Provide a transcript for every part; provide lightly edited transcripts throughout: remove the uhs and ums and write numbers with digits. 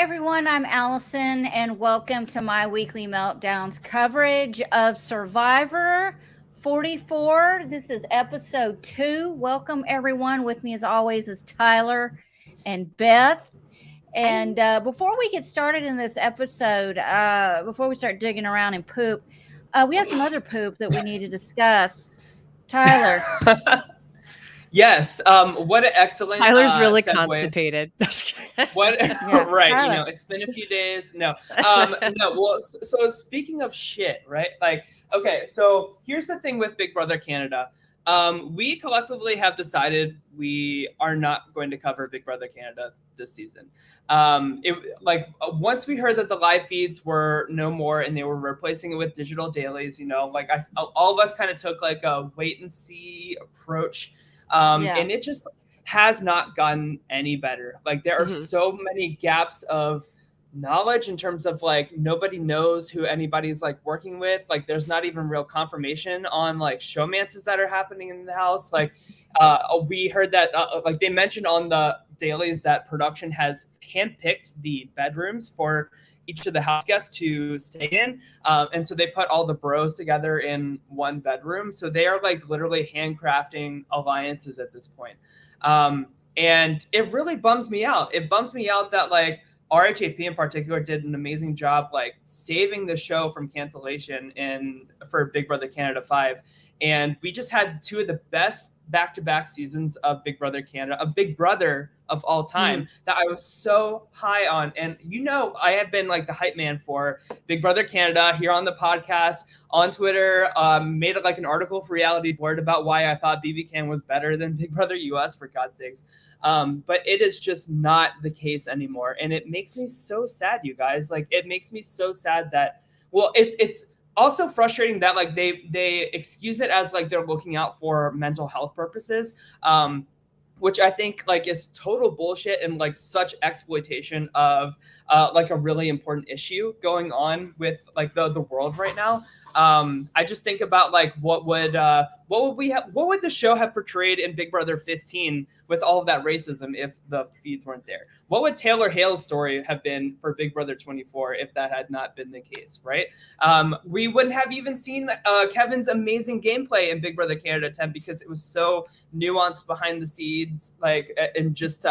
everyone. I'm Allison, and welcome to my weekly Meltdowns coverage of Survivor 44. This is episode 2. Welcome, everyone. With me, as always, is Tyler and Beth. And before we get started in this episode, before we start digging around in poop, we have some other poop that we need to discuss. Tyler. Yes. What an excellent Tyler's really segue. constipated. What? Yeah, Right. Tyler. It's been a few days. No. No. Well, so speaking of shit, right? Like, okay. So here's the thing with Big Brother Canada. We collectively have decided we are not going to cover Big Brother Canada this season. Once we heard that the live feeds were no more and they were replacing it with digital dailies, all of us kind of took like a wait and see approach. And it just has not gotten any better. Like there are so many gaps of knowledge in terms of like nobody knows who anybody's like working with. Like there's not even real confirmation on like showmances that are happening in the house. Like we heard that like they mentioned on the dailies that production has handpicked the bedrooms for each of the house guests to stay in. And so they put all the bros together in one bedroom. So they are like literally handcrafting alliances at this point. And it really bums me out. It bums me out that like RHAP in particular did an amazing job like saving the show from cancellation for Big Brother Canada 5. And we just had two of the best back-to-back seasons of Big Brother Canada, a Big Brother of all time that I was so high on. And I have been like the hype man for Big Brother Canada here on the podcast, on Twitter, made it like an article for Reality Blurred about why I thought BB was better than Big Brother US, for God's sakes. But it is just not the case anymore. And it makes me so sad, you guys. Like it makes me so sad that, well, it's also frustrating that like they excuse it as like they're looking out for mental health purposes, which I think like is total bullshit and like such exploitation of like a really important issue going on with like the world right now. I just think about like what would the show have portrayed in Big Brother 15 with all of that racism if the feeds weren't there? What would Taylor Hale's story have been for Big Brother 24 if that had not been the case, right? We wouldn't have even seen Kevin's amazing gameplay in Big Brother Canada 10 because it was so nuanced behind the scenes, like, and just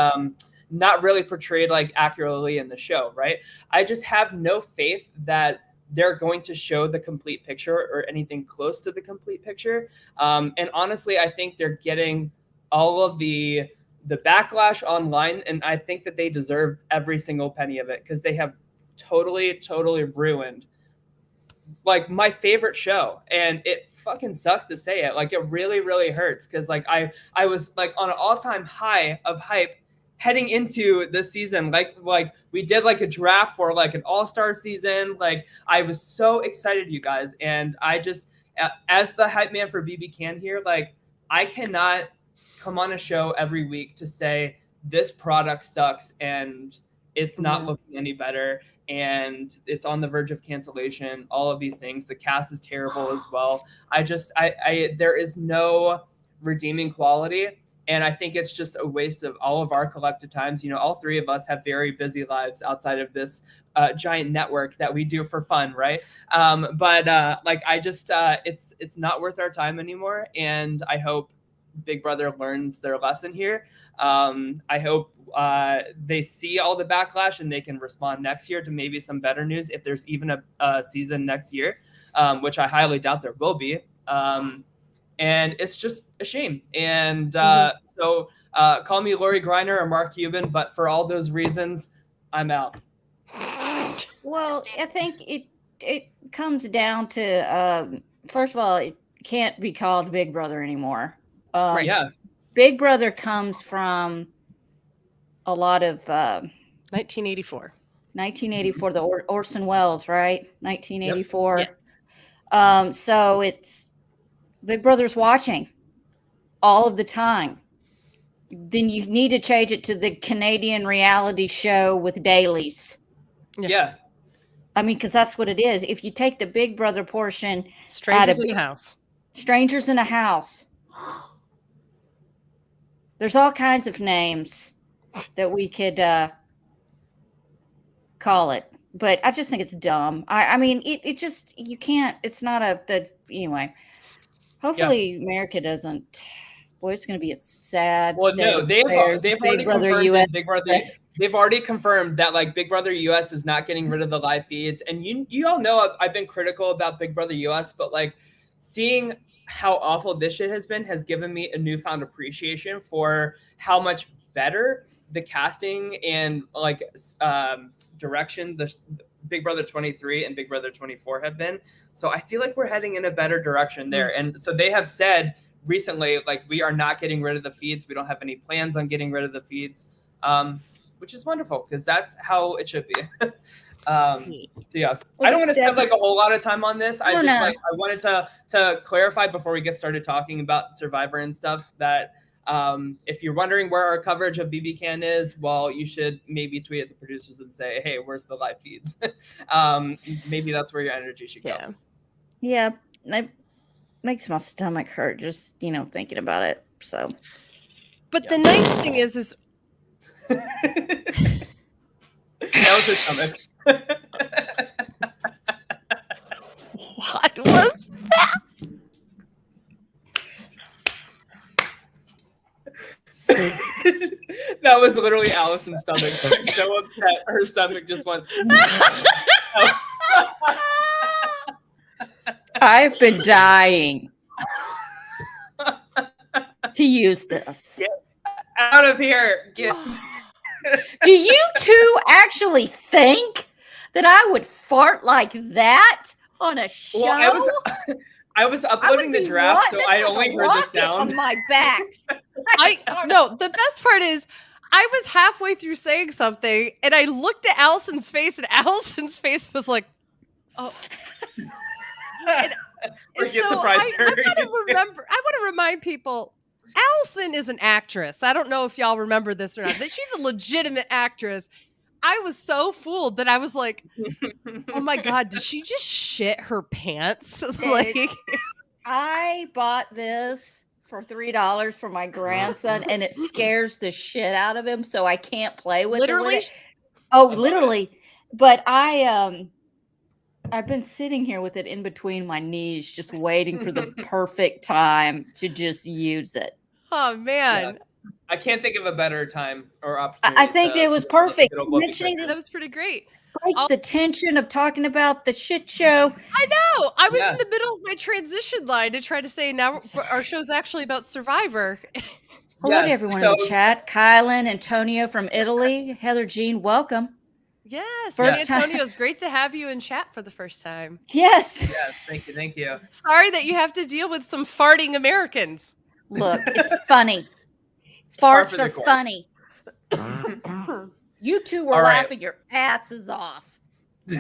not really portrayed like accurately in the show, right? I just have no faith that they're going to show the complete picture or anything close to the complete picture. And honestly, I think they're getting all of the backlash online, and I think that they deserve every single penny of it because they have totally ruined like my favorite show. And it fucking sucks to say it. Like it really hurts because like I was like on an all-time high of hype heading into this season. Like we did like a draft for like an all-star season. Like I was so excited, you guys. And I just, as the hype man for BB Can here, like I cannot come on a show every week to say this product sucks and it's not looking any better and it's on the verge of cancellation, all of these things. The cast is terrible as well. There is no redeeming quality. And I think it's just a waste of all of our collective times. All three of us have very busy lives outside of this giant network that we do for fun, right? It's not worth our time anymore. And I hope Big Brother learns their lesson here. I hope they see all the backlash and they can respond next year to maybe some better news if there's even a season next year, which I highly doubt there will be. And it's just a shame. And so call me Lori Greiner or Mark Cuban, but for all those reasons, I'm out. Well, I think it comes down to, first of all, it can't be called Big Brother anymore. Right. Yeah. Big Brother comes from a lot of 1984. 1984, the Orson Welles, right? 1984. Yep. Yes. So it's Big Brother's watching all of the time. Then you need to change it to the Canadian reality show with dailies. Yeah. I mean, because that's what it is. If you take the Big Brother portion, Strangers in the House. Strangers in a House. There's all kinds of names that we could call it. But I just think it's dumb. I mean, it just, you can't, it's not anyway. Hopefully America doesn't, boy, it's going to be a sad state of affairs. They've already confirmed that Big Brother, they've already confirmed that like Big Brother US is not getting rid of the live feeds. And you all know I've been critical about Big Brother US, but like seeing how awful this shit has been has given me a newfound appreciation for how much better the casting and like direction the Big Brother 23 and Big Brother 24 have been. So I feel like we're heading in a better direction there. And so they have said recently, like, we are not getting rid of the feeds. We don't have any plans on getting rid of the feeds, which is wonderful because that's how it should be. So yeah, I don't want to spend like a whole lot of time on this. I wanted to clarify before we get started talking about Survivor and stuff that if you're wondering where our coverage of BB Can is, well, you should maybe tweet at the producers and say, hey, where's the live feeds? Maybe that's where your energy should go. Yeah, it makes my stomach hurt just, thinking about it. So, but the nice thing is that was her stomach. What was that? That was literally Allison's stomach. She's so upset. Her stomach just went. I've been dying to use this. Get out of here. Do you two actually think that I would fart like that on a show? Well, I was uploading the draft, so I only heard the sound on my back. No, the best part is I was halfway through saying something and I looked at Allison's face and Allison's face was like, oh. I want to remind people, Allison is an actress. I don't know if y'all remember this or not, but she's a legitimate actress. I was so fooled that I was like, oh my God, did she just shit her pants? Like, I bought this for $3 for my grandson and it scares the shit out of him. So I can't play with it. Oh, literally. But I've been sitting here with it in between my knees, just waiting for the perfect time to just use it. Oh man. Yeah. I can't think of a better time or opportunity. I think it was perfect. Mentioning that was pretty great. Breaks the tension of talking about the shit show. I know. I was in the middle of my transition line to try to say now our show's actually about Survivor. Hello to everyone in the chat. Kylan, Antonio from Italy, Heather Jean, welcome. Yes, Antonio, it's great to have you in chat for the first time. Yes. Yes, thank you. Sorry that you have to deal with some farting Americans. Look, it's funny. Farts are funny. You two were laughing your asses off.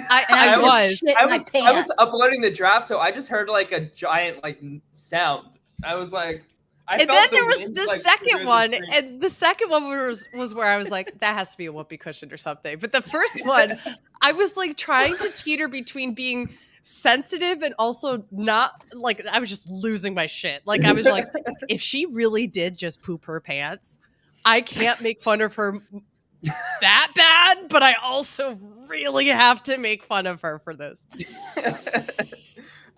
I was uploading the draft, so I just heard like a giant like sound. I was like, and then there was the second one, and the second one was where I was like, that has to be a whoopee cushion or something. But the first one, I was like trying to teeter between being sensitive and also not, like, I was just losing my shit. Like, I was like, if she really did just poop her pants, I can't make fun of her that bad, but I also really have to make fun of her for this.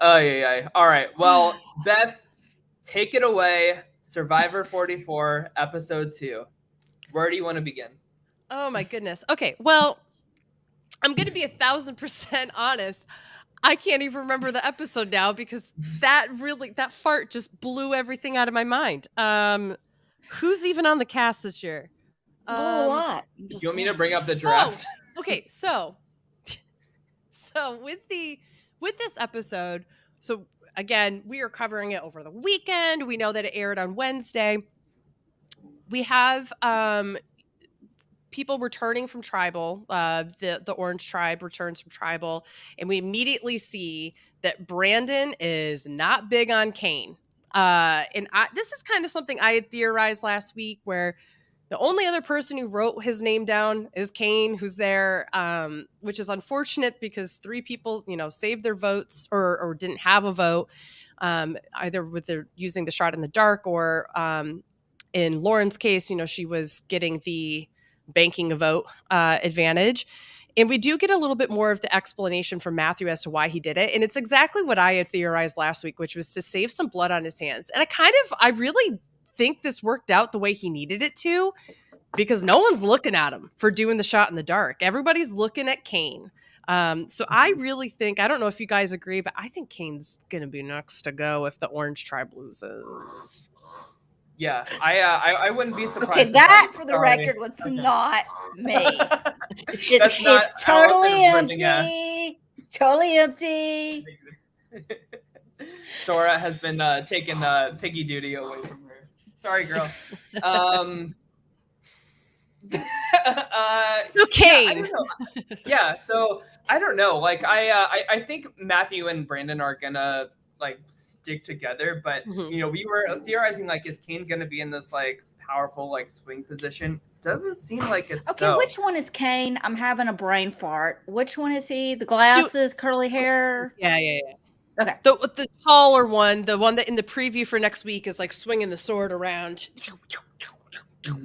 Oh yeah. All right. Well, Beth, take it away. Survivor 44, episode 2. Where do you want to begin? Oh my goodness. Okay. Well, I'm going to be 1,000% honest. I can't even remember the episode now because that fart just blew everything out of my mind. Who's even on the cast this year? A lot. Do you want me to bring up the draft? Oh, okay. So with this episode, so again, we are covering it over the weekend. We know that it aired on Wednesday. We have people returning from Tribal. The Orange Tribe returns from Tribal, and we immediately see that Brandon is not big on Kane. This is kind of something I had theorized last week, where the only other person who wrote his name down is Kane, who's there, which is unfortunate because 3 people, saved their votes or didn't have a vote, either with using the shot in the dark or in Lauren's case, she was getting the banking a vote advantage. And we do get a little bit more of the explanation from Matthew as to why he did it. And it's exactly what I had theorized last week, which was to save some blood on his hands. And I really think this worked out the way he needed it to, because no one's looking at him for doing the shot in the dark. Everybody's looking at Kane. So I really think, I don't know if you guys agree, but I think Kane's going to be next to go if the Orange Tribe loses. Yeah, I wouldn't be surprised. Okay, that for the record was not me. It's totally empty. Totally empty. Sora has been taking piggy duty away from her. Sorry, girl. So Kane. Yeah, so I don't know. Like I think Matthew and Brandon are gonna like stick together, but you know, we were theorizing like, is Kane gonna be in this like powerful like swing position? Doesn't seem like it's okay. So. Which one is Kane? I'm having a brain fart. Which one is he? The glasses, curly hair. Yeah. Okay. The taller one, the one that in the preview for next week is like swinging the sword around.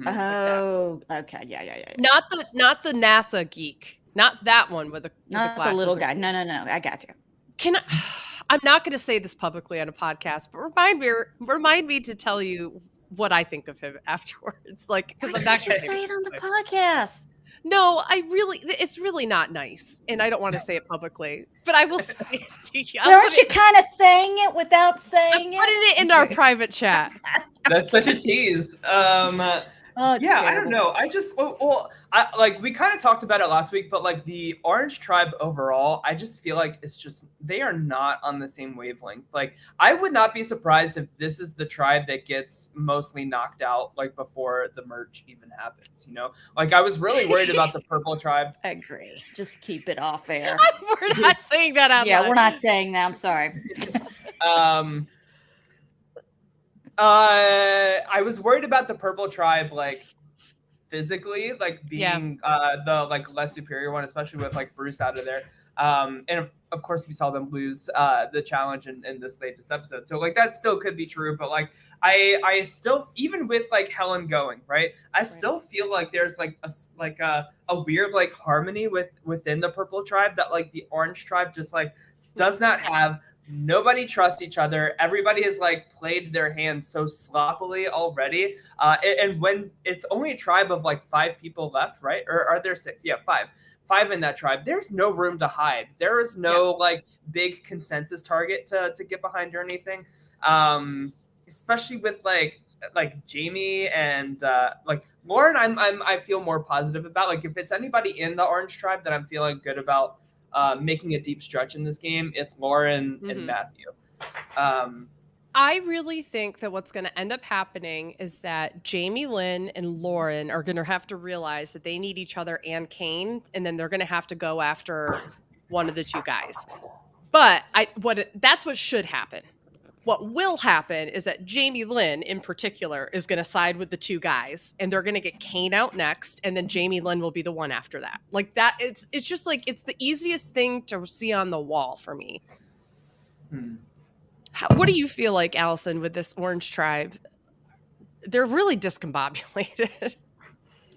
Oh, okay. Yeah. Not the NASA geek. Not that one with the glasses. The little guy. No. I got you. I'm not going to say this publicly on a podcast, but remind me to tell you what I think of him afterwards. Like, because I'm not going to say it on the podcast. No, it's really not nice, and I don't want to say it publicly, but I will say it. Aren't you kind of saying it without saying it? Putting it in our private chat. That's such a tease. Yeah, I don't know. I just we kind of talked about it last week, but like the Orange Tribe overall, I just feel like it's just they are not on the same wavelength. Like I would not be surprised if this is the tribe that gets mostly knocked out like before the merge even happens. You know, like I was really worried about the Purple Tribe. I agree. Just keep it off air. We're not saying that out loud. Yeah, we're not saying that. I'm sorry. I was worried about the Purple Tribe, like physically, like being the like less superior one, especially with like Bruce out of there. And of course, we saw them lose the challenge in this latest episode. So like that still could be true, but like I still, even with like Helen going, right, I still feel like there's like a weird like harmony within the Purple Tribe that like the Orange Tribe just like does not have. Nobody trusts each other. Everybody has like played their hand so sloppily already. And when it's only a tribe of like 5 people left, right? Or are there 6? Yeah, 5. 5 in that tribe. There's no room to hide. There is no like big consensus target to get behind or anything. Especially with like Jamie and like Lauren, I feel more positive about. Like if it's anybody in the Orange Tribe that I'm feeling good about making a deep stretch in this game, it's Lauren and Matthew. I really think that what's going to end up happening is that Jamie Lynn and Lauren are going to have to realize that they need each other and Kane, and then they're going to have to go after one of the 2 guys. But that's what should happen. What will happen is that Jamie Lynn in particular is going to side with the 2 guys, and they're going to get Kane out next, and then Jamie Lynn will be the one after that. Like that, it's just like it's the easiest thing to see on the wall for me. What do you feel like, Allison, with this Orange Tribe? They're really discombobulated.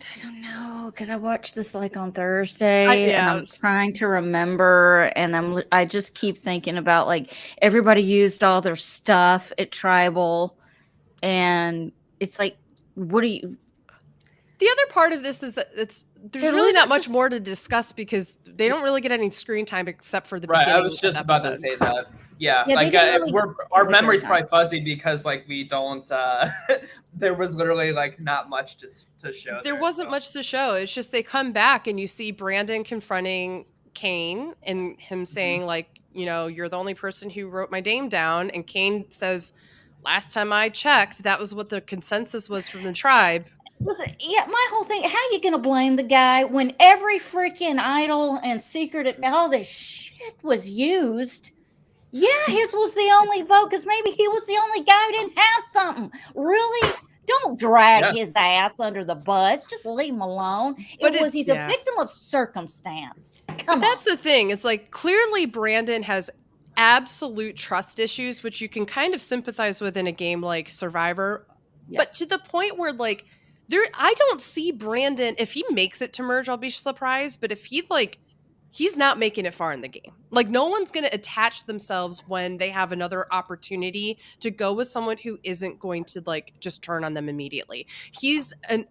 I don't know, because I watched this like on Thursday, and I'm trying to remember, and I just keep thinking about like everybody used all their stuff at Tribal, and it's like, what do you? The other part of this is that there's really not much more to discuss because they don't really get any screen time except for the beginning. I was just about to say that. Yeah, like really our memory's probably fuzzy because like we don't. There was literally like not much to show. There wasn't much to show. It's just they come back and you see Brandon confronting Kane and him saying like, you know, you're the only person who wrote my name down, and Kane says, last time I checked, that was what the consensus was from the tribe. Listen, my whole thing, how are you going to blame the guy when every freaking idol and secret, all this shit was used? Yeah, his was the only vote because maybe he was the only guy who didn't have something. Really? Don't drag his ass under the bus. Just leave him alone. He's a victim of circumstance. That's the thing. It's like clearly Brandon has absolute trust issues, which you can kind of sympathize with in a game like Survivor. Yeah. But to the point where like I don't see Brandon, if he makes it to merge, I'll be surprised, but if he's not making it far in the game. Like, no one's going to attach themselves when they have another opportunity to go with someone who isn't going to like just turn on them immediately. He's an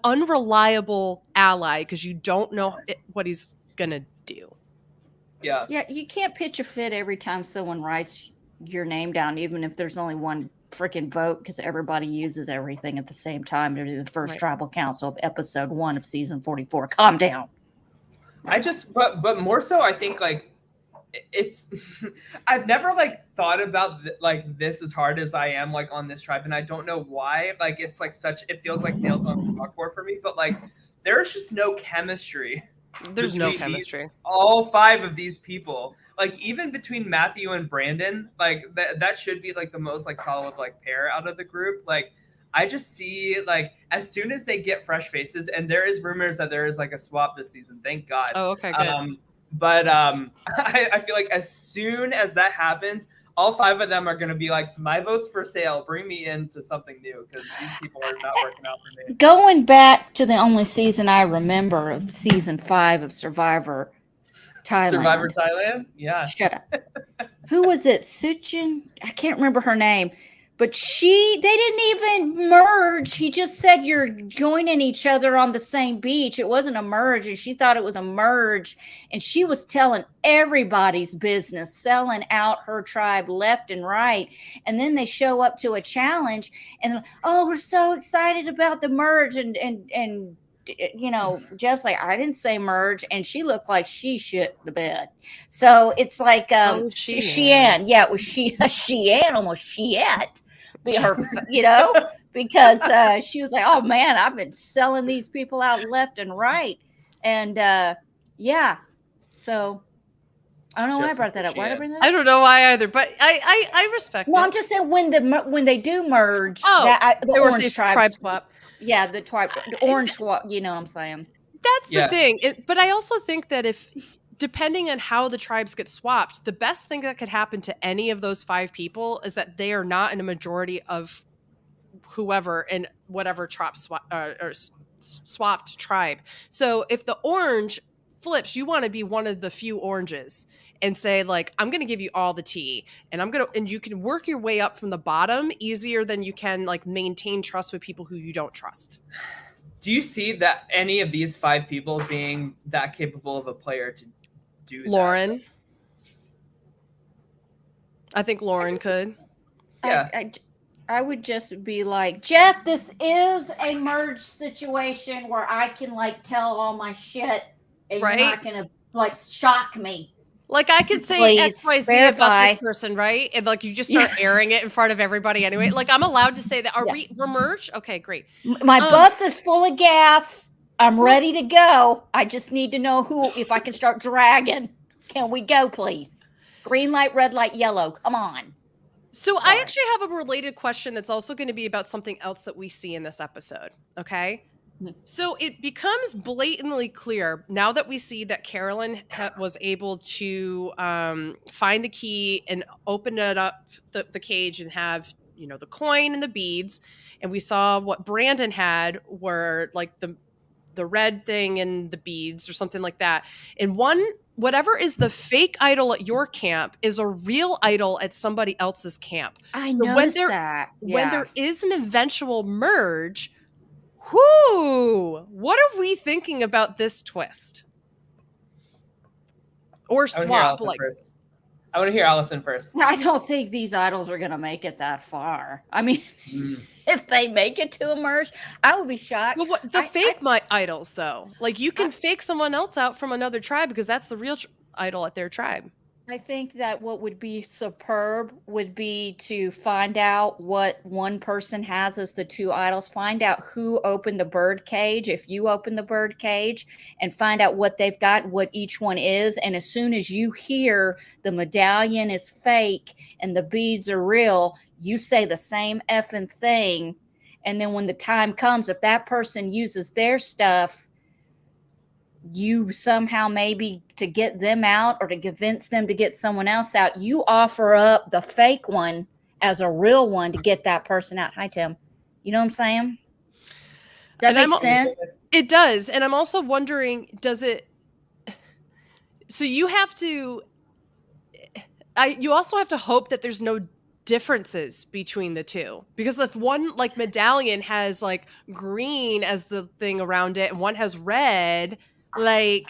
unreliable ally because you don't know what he's going to do. Yeah. Yeah, you can't pitch a fit every time someone writes your name down, even if there's only one freaking vote, because everybody uses everything at the same time to do the first tribal council of episode 1 of season 44. Calm down. But more so, I think like it's I've never like thought about like this as hard as I am like on this tribe, and I don't know why. Like it's like it feels like nails on the chalkboard for me, but like there's just no chemistry. There's no chemistry. All 5 of these people, like even between Matthew and Brandon, like that should be like the most like solid like pair out of the group. Like I just see like as soon as they get fresh faces, and there is rumors that there is like a swap this season. Thank God. Oh, okay, good. But I feel like as soon as that happens, all 5 of them are going to be like, my vote's for sale. Bring me into something new, because these people are not working out for me. Going back to the only season I remember of season 5 of Survivor Thailand. Survivor Thailand? Yeah. Shut up. Who was it? Suchin? I can't remember her name. But they didn't even merge. He just said you're joining each other on the same beach. It wasn't a merge, and she thought it was a merge. And she was telling everybody's business, selling out her tribe left and right. And then they show up to a challenge, and oh, we're so excited about the merge. And you know, Jeff's like, I didn't say merge, and she looked like she shit the bed. So it's like Sheehan. Yeah, it was Sheehan, almost Sheet. Her, you know, because she was like, oh man, I've been selling these people out left and right. And yeah, so I don't know why I brought that up. Why did I bring that up? I don't know why either, but I respect it. Well, I'm just saying when they do merge, the orange tribe swap. Yeah, the orange swap, you know what I'm saying? That's the thing. But I also think that depending on how the tribes get swapped, the best thing that could happen to any of those 5 people is that they are not in a majority of whoever in whatever swapped tribe. So if the orange flips, you want to be one of the few oranges and say like, I'm going to give you all the tea, and and you can work your way up from the bottom easier than you can like maintain trust with people who you don't trust. Do you see that any of these 5 people being that capable of a player to do Lauren? that? I think Lauren could. Yeah. I would just be like, Jeff, this is a merge situation where I can like tell all my shit, and you're not gonna like shock me. Like I could say XYZ about this person, right? And like you just start airing it in front of everybody anyway. Like I'm allowed to say that. We're merged? Okay, great. My bus is full of gas. I'm ready to go. I just need to know if I can start dragging. Can we go, please? Green light, red light, yellow. Come on. So I actually have a related question that's also going to be about something else that we see in this episode. Okay. So it becomes blatantly clear now that we see that Carolyn was able to find the key and open it up, the cage, and have, you know, the coin and the beads. And we saw what Brandon had were like the red thing and the beads or something like that. And whatever is the fake idol at your camp is a real idol at somebody else's camp. I noticed that. Yeah. When there is an eventual merge, what are we thinking about this twist? Or swap? I want to hear Allison first. I don't think these idols are going to make it that far. I mean, if they make it to a merge, I would be shocked. Well, the fake idols, though, like you can fake someone else out from another tribe because that's the real idol at their tribe. I think that what would be superb would be to find out what one person has as the 2 idols, find out who opened the bird cage, if you open the bird cage, and find out what they've got, what each one is. And as soon as you hear the medallion is fake and the beads are real, you say the same effing thing. And then when the time comes, if that person uses their stuff, you somehow maybe to get them out or to convince them to get someone else out, you offer up the fake one as a real one to get that person out. Hi, Tim. You know what I'm saying? That makes sense. It does. And I'm also wondering, does it, so you have to, you also have to hope that there's no differences between the two, because if one like medallion has like green as the thing around it and one has red, like,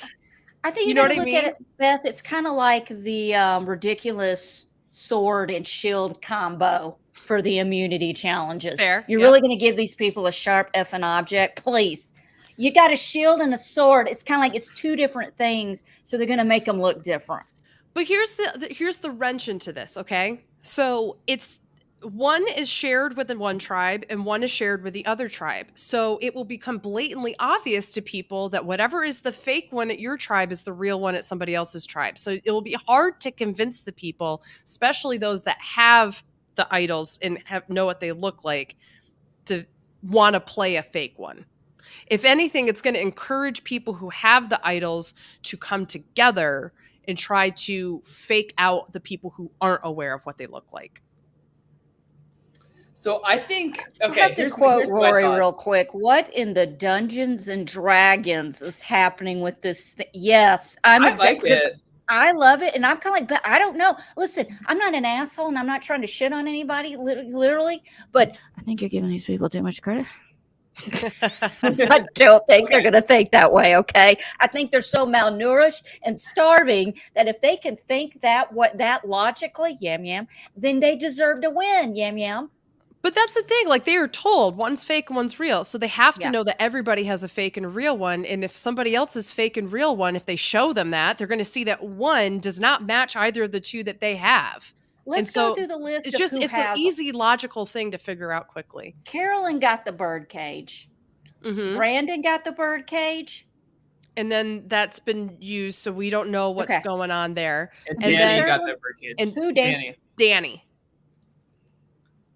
I think you you know got what to I look mean? at it, Beth. It's kind of like the ridiculous sword and shield combo for the immunity challenges. Fair. You're Yeah. really going to give these people a sharp effing object? Please. You got a shield and a sword. It's kind of like it's two different things, so they're going to make them look different. But here's the wrench into this, okay? So it's one is shared with the one tribe and one is shared with the other tribe. So it will become blatantly obvious to people that whatever is the fake one at your tribe is the real one at somebody else's tribe. So it will be hard to convince the people, especially those that have the idols and know what they look like, to want to play a fake one. If anything, it's going to encourage people who have the idols to come together and try to fake out the people who aren't aware of what they look like. So I think, okay, I have to quote Rory real quick. What in the Dungeons and Dragons is happening with this? Yes, I like it. I love it, and I'm kind of like, but I don't know. Listen, I'm not an asshole, and I'm not trying to shit on anybody, literally. But I think you're giving these people too much credit. I don't think they're going to think that way. Okay, I think they're so malnourished and starving that if they can think that logically, yam yam, then they deserve to win, yam yam. But that's the thing, like they are told one's fake and one's real. So they have to know that everybody has a fake and a real one. And if somebody else's fake and real one, if they show them that, they're going to see that one does not match either of the two that they have. Let's go through the list. It's an easy, logical thing to figure out quickly. Carolyn got the bird cage. Mm-hmm. Brandon got the bird cage. And then that's been used, so we don't know what's going on there. And Danny got the bird cage. And who, Danny.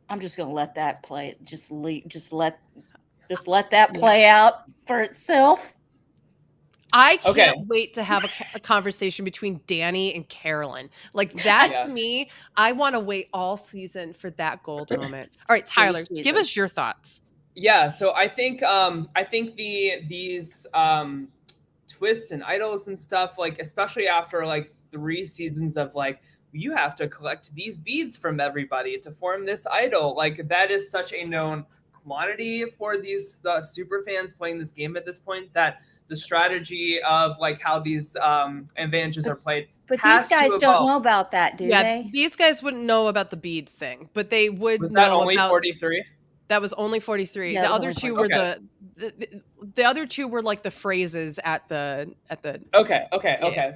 I'm just going to let that play. Just let that play out for itself. I can't wait to have a conversation between Danny and Carolyn. Like that to me, I want to wait all season for that gold moment. All right, Tyler, give us your thoughts. Yeah, so I think these twists and idols and stuff, like especially after like 3 seasons of like, you have to collect these beads from everybody to form this idol. Like that is such a known quantity for these super fans playing this game at this point, that the strategy of like how these advantages are played. But these guys don't know about that, do they? These guys wouldn't know about the beads thing, but they would Was know that only about 43? That was only 43. Yeah, the other two were the other two were like the phrases at the Okay.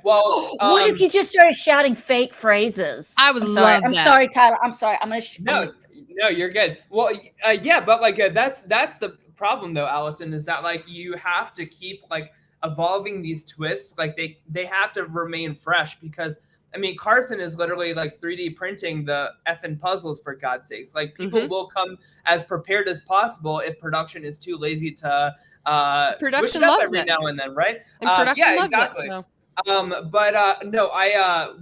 Well, what if you just started shouting fake phrases? I would love that. I'm sorry, Tyler. I'm sorry. I'm gonna. No, you're good. Well, yeah, but like that's the problem though, Allison, is that like you have to keep like evolving these twists. Like they have to remain fresh, because I mean, Carson is literally like 3D printing the effing puzzles, for God's sakes. Like people will come as prepared as possible if production is too lazy to switch it up every now and then, right? And production loves exactly. it. So.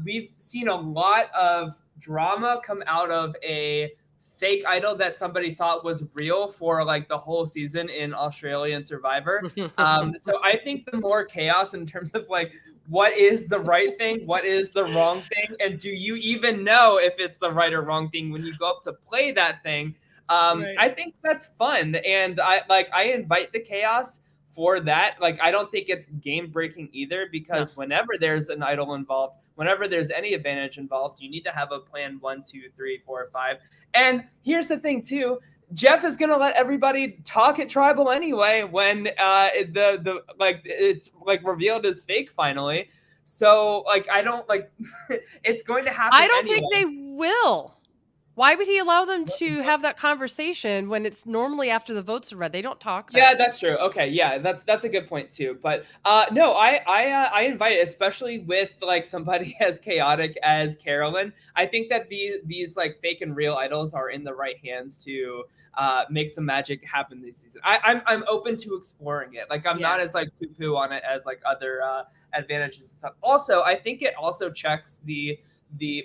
We've seen a lot of drama come out of a fake idol that somebody thought was real for like the whole season in Australian Survivor. So I think the more chaos in terms of like, what is the right thing? What is the wrong thing? And do you even know if it's the right or wrong thing when you go up to play that thing? I think that's fun. And I invite the chaos for that. Like, I don't think it's game breaking either, because whenever there's an idol involved, whenever there's any advantage involved, you need to have a plan 1, 2, 3, 4, 5. And here's the thing too. Jeff is gonna let everybody talk at Tribal anyway when it's like revealed as fake finally. So like I don't like it's going to happen. I don't think they will. Why would he allow them to have that conversation when it's normally after the votes are read? They don't talk. Yeah, that's true. Okay, yeah, that's a good point too. But no, I invite it, especially with like somebody as chaotic as Carolyn. I think that these like fake and real idols are in the right hands to make some magic happen this season. I'm open to exploring it. Like I'm not as like poo-poo on it as like other advantages and stuff. Also, I think it also checks the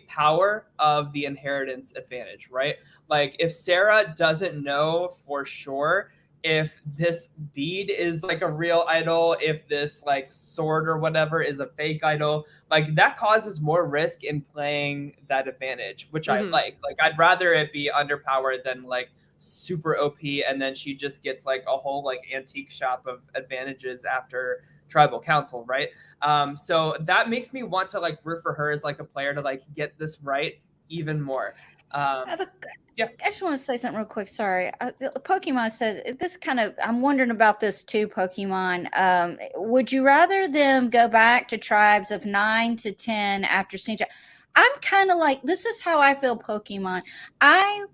power of the inheritance advantage, right? Like if Sarah doesn't know for sure if this bead is like a real idol, if this like sword or whatever is a fake idol. Like that causes more risk in playing that advantage, which I like. Like I'd rather it be underpowered than like super OP and then she just gets like a whole like antique shop of advantages after tribal council, right? So that makes me want to like root for her as like a player to like get this right even more. Yeah, I just want to say something real quick. Sorry, Pokemon says this kind of. I'm wondering about this too, Pokemon. Would you rather them go back to tribes of 9 to 10 after seeing? I'm kind of like this is how I feel, Pokemon. I'm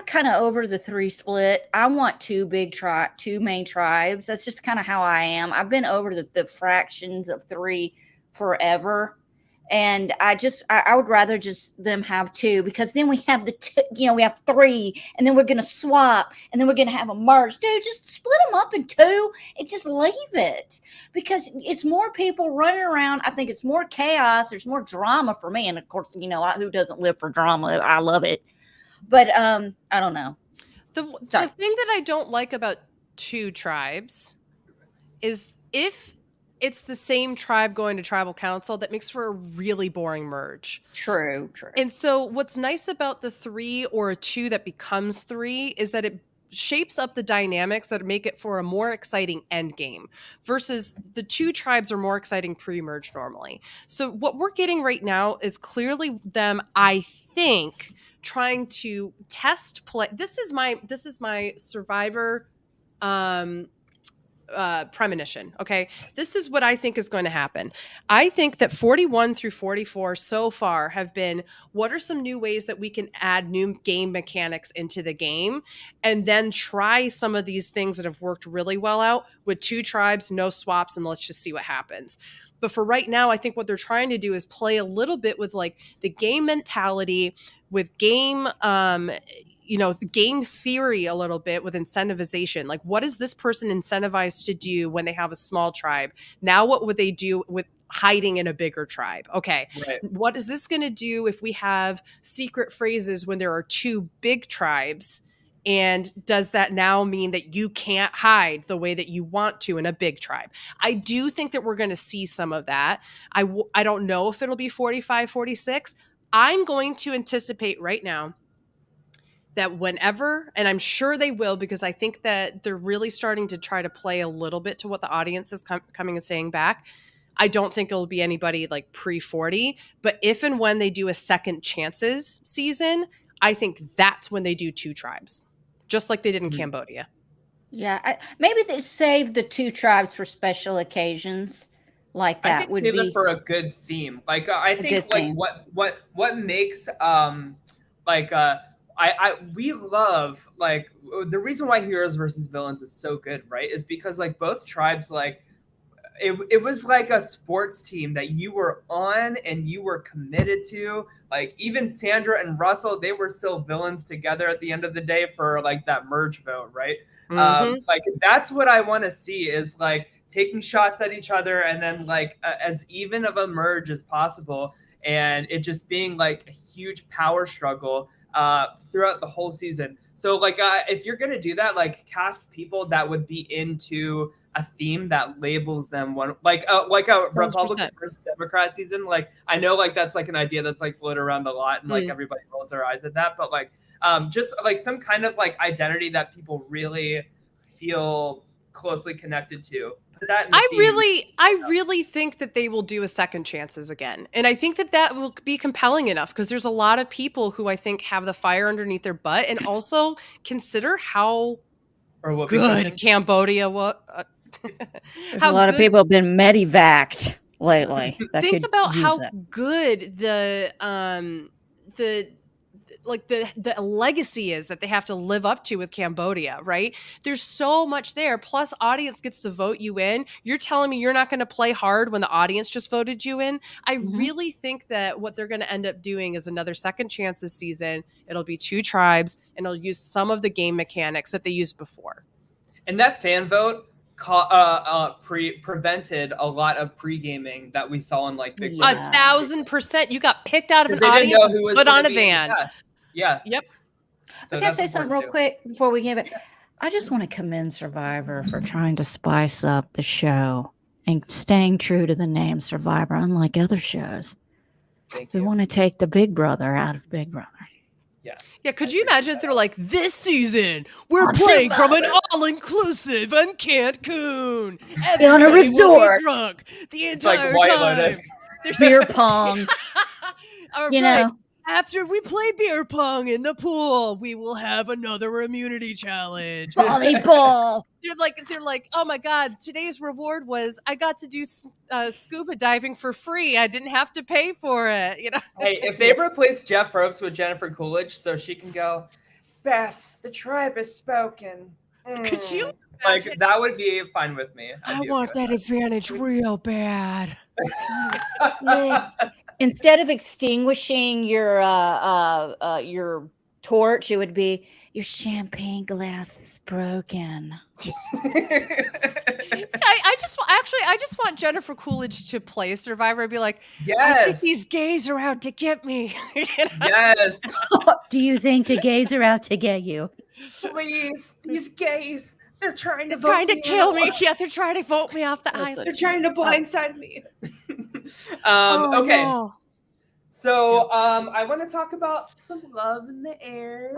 kind of over the 3 split. I want 2 main tribes. That's just kind of how I am. I've been over the fractions of 3 forever. And I would rather just them have 2 because then we have we have 3 and then we're going to swap and then we're going to have a merge. Dude, just split them up in 2 and just leave it because it's more people running around. I think it's more chaos. There's more drama for me. And of course, who doesn't live for drama? I love it. But I don't know. The thing that I don't like about 2 tribes is if it's the same tribe going to tribal council, that makes for a really boring merge. True. And so what's nice about the 3 or a 2 that becomes 3 is that it shapes up the dynamics that make it for a more exciting end game versus the 2 tribes are more exciting pre-merge normally. So what we're getting right now is clearly them, I think, trying to test play. This is my Survivor premonition. Okay. This is what I think is going to happen. I think that 41 through 44 so far have been, what are some new ways that we can add new game mechanics into the game and then try some of these things that have worked really well out with 2 tribes, no swaps, and let's just see what happens. But for right now, I think what they're trying to do is play a little bit with like the game mentality, with game, game theory a little bit with incentivization. Like, what is this person incentivized to do when they have a small tribe? Now, what would they do with hiding in a bigger tribe? Okay. Right. What is this going to do if we have secret phrases when there are 2 big tribes? And does that now mean that you can't hide the way that you want to in a big tribe? I do think that we're going to see some of that. I don't know if it'll be 45, 46. I'm going to anticipate right now that whenever, and I'm sure they will, because I think that they're really starting to try to play a little bit to what the audience is coming and saying back. I don't think it'll be anybody like pre-40, but if and when they do a second chances season, I think that's when they do 2 tribes, just like they did in Cambodia. Yeah, maybe they save the 2 tribes for special occasions. Like that I think would save be it for a good theme. Like I think like what makes we love like the reason why heroes versus villains is so good, right? Is because like both tribes like it was like a sports team that you were on and you were committed to. Like even Sandra and Russell, they were still villains together at the end of the day for like that merge vote, right? Like that's what I want to see is like taking shots at each other and then like as even of a merge as possible, and it just being like a huge power struggle throughout the whole season. So like if you're gonna do that, like cast people that would be into a theme that labels them one like a 100%. Republican versus Democrat season. Like I know like that's like an idea that's like floated around a lot and like everybody rolls their eyes at that, but like just like some kind of like identity that people really feel closely connected to. I really think that they will do a second chances again. And I think that will be compelling enough because there's a lot of people who I think have the fire underneath their butt and also consider how good Cambodia was. There's a lot of people have been medevaced lately. Think about how good the legacy is that they have to live up to with Cambodia, right? There's so much there. Plus, audience gets to vote you in. You're telling me you're not going to play hard when the audience just voted you in? I really think that what they're going to end up doing is another second chance this season. It'll be 2 tribes, and it'll use some of the game mechanics that they used before. And that fan vote prevented a lot of pre-gaming that we saw in like Big Brother. 1,000%. You got picked out of an audience, put on a van. Yeah. Yep. So can I say something real quick before we give it? I just want to commend Survivor for trying to spice up the show and staying true to the name Survivor, unlike other shows. Thank We you. want to take the Big Brother out of Big Brother. Yeah, could you imagine if they're like, this season, we're playing from an all-inclusive on Cancun. On a Everybody will resort. be drunk the It's like entire White time. Lotus. Beer pong. All You right. know, After we play beer pong in the pool, we will have another immunity challenge. volleyball. They're like, oh my God, today's reward was I got to do scuba diving for free. I didn't have to pay for it. You know. Hey, if they replace Jeff Probst with Jennifer Coolidge, so she can go, Beth, the tribe has spoken. Could you Like imagine? that would be fine with me. I want that advantage real bad. Instead of extinguishing your torch, it would be your champagne glass is broken. I just want Jennifer Coolidge to play Survivor and be like, Yes. I think these gays are out to get me. You know? Yes. Do you think the gays are out to get you? Please, these gays, they're trying to kill me. Yeah, they're trying to vote me off the island. They're trying to blindside me. Oh, okay. no. So I want to talk about some love in the air.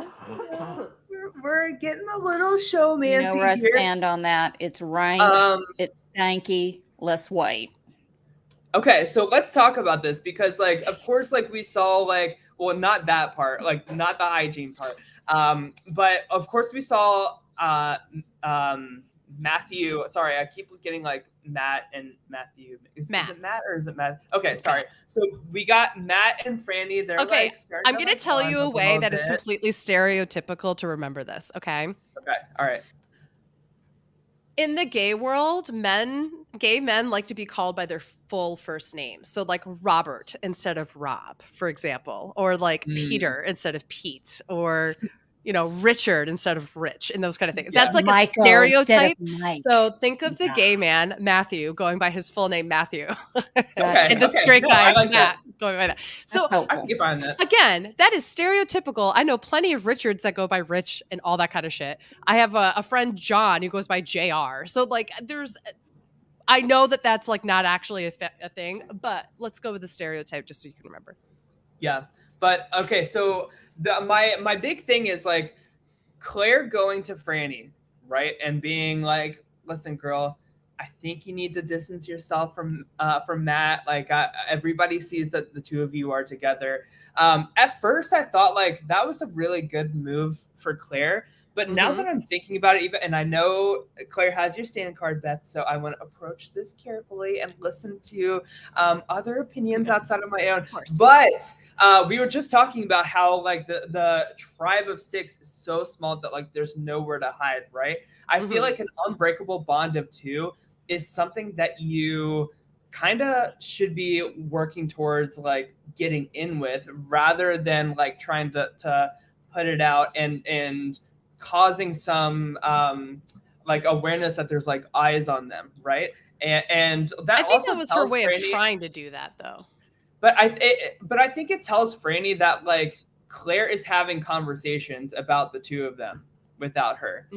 We're getting a little showmancy where I here. stand on that. It's rank. It's stanky. Less white. Okay, so let's talk about this because, like, of course, like we saw, like, well, not that part, like, not the hygiene part, but of course we saw Matthew. Sorry, I keep getting like Matt and Matthew. Is it Matt or is it Matt? Okay, sorry. So we got Matt and Franny. They're okay. Like, I'm going to tell you a way that is completely stereotypical to remember this. Okay. Okay. All right. In the gay world, gay men like to be called by their full first names. So like Robert instead of Rob, for example, or like Peter instead of Pete, or Richard instead of Rich, and those kind of things. Yeah. That's like Michael, a stereotype. So think of the gay man, Matthew, going by his full name, Matthew. And the straight guy, like Matt, going by that. So I can get behind that. Again, that is stereotypical. I know plenty of Richards that go by Rich and all that kind of shit. I have a friend, John, who goes by JR. So like I know that that's like not actually a thing, but let's go with the stereotype just so you can remember. Yeah. But okay, so my big thing is like Claire going to Franny, right? And being like, listen, girl, I think you need to distance yourself from Matt. Like everybody sees that the two of you are together. At first I thought like that was a really good move for Claire. But now that I'm thinking about it, and I know Claire has your stand card, Beth, so I want to approach this carefully and listen to other opinions outside of my own. But we were just talking about how like the tribe of 6 is so small that like there's nowhere to hide, right? I feel like an unbreakable bond of 2 is something that you kind of should be working towards like getting in with rather than like trying to put it out and causing some like awareness that there's like eyes on them, right? And that I think also that was her way Franny, of trying to do that, though. But I think it tells Franny that like Claire is having conversations about the two of them without her,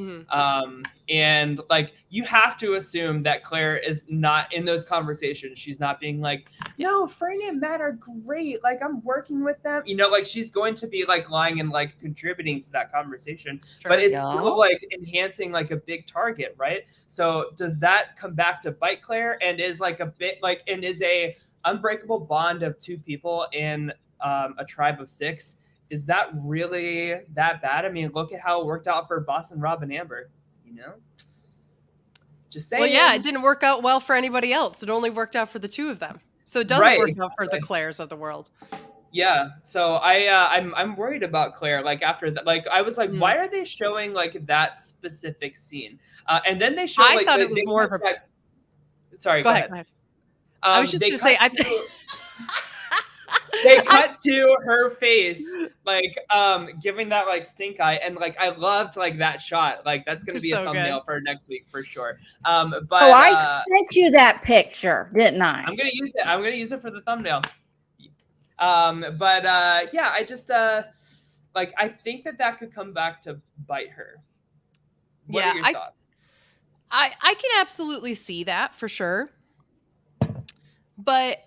and like you have to assume that Claire is not in those conversations. She's not being like, no, Franny and Matt are great, like I'm working with them, like she's going to be like lying and like contributing to that conversation. Sure, but it's still like enhancing like a big target, right? So does that come back to bite Claire, and is like a bit like, and is a unbreakable bond of 2 people in a tribe of 6, is that really that bad? I mean, look at how it worked out for Boston Rob and Amber, Just saying. Well, yeah, it didn't work out well for anybody else. It only worked out for the 2 of them. So it doesn't work out for the Claires of the world. Yeah. So I'm worried about Claire. Like after that, like I was like, why are they showing like that specific scene? And then they showed. I thought it was more of a. Sorry. Go ahead. I was just going to say. They cut to her face, like giving that like stink eye, and like I loved like that shot. Like that's gonna be a thumbnail for next week for sure. But I sent you that picture, didn't I? I'm gonna use it. I'm gonna use it for the thumbnail. Yeah, I just like I think that could come back to bite her. What are your thoughts? I can absolutely see that for sure. But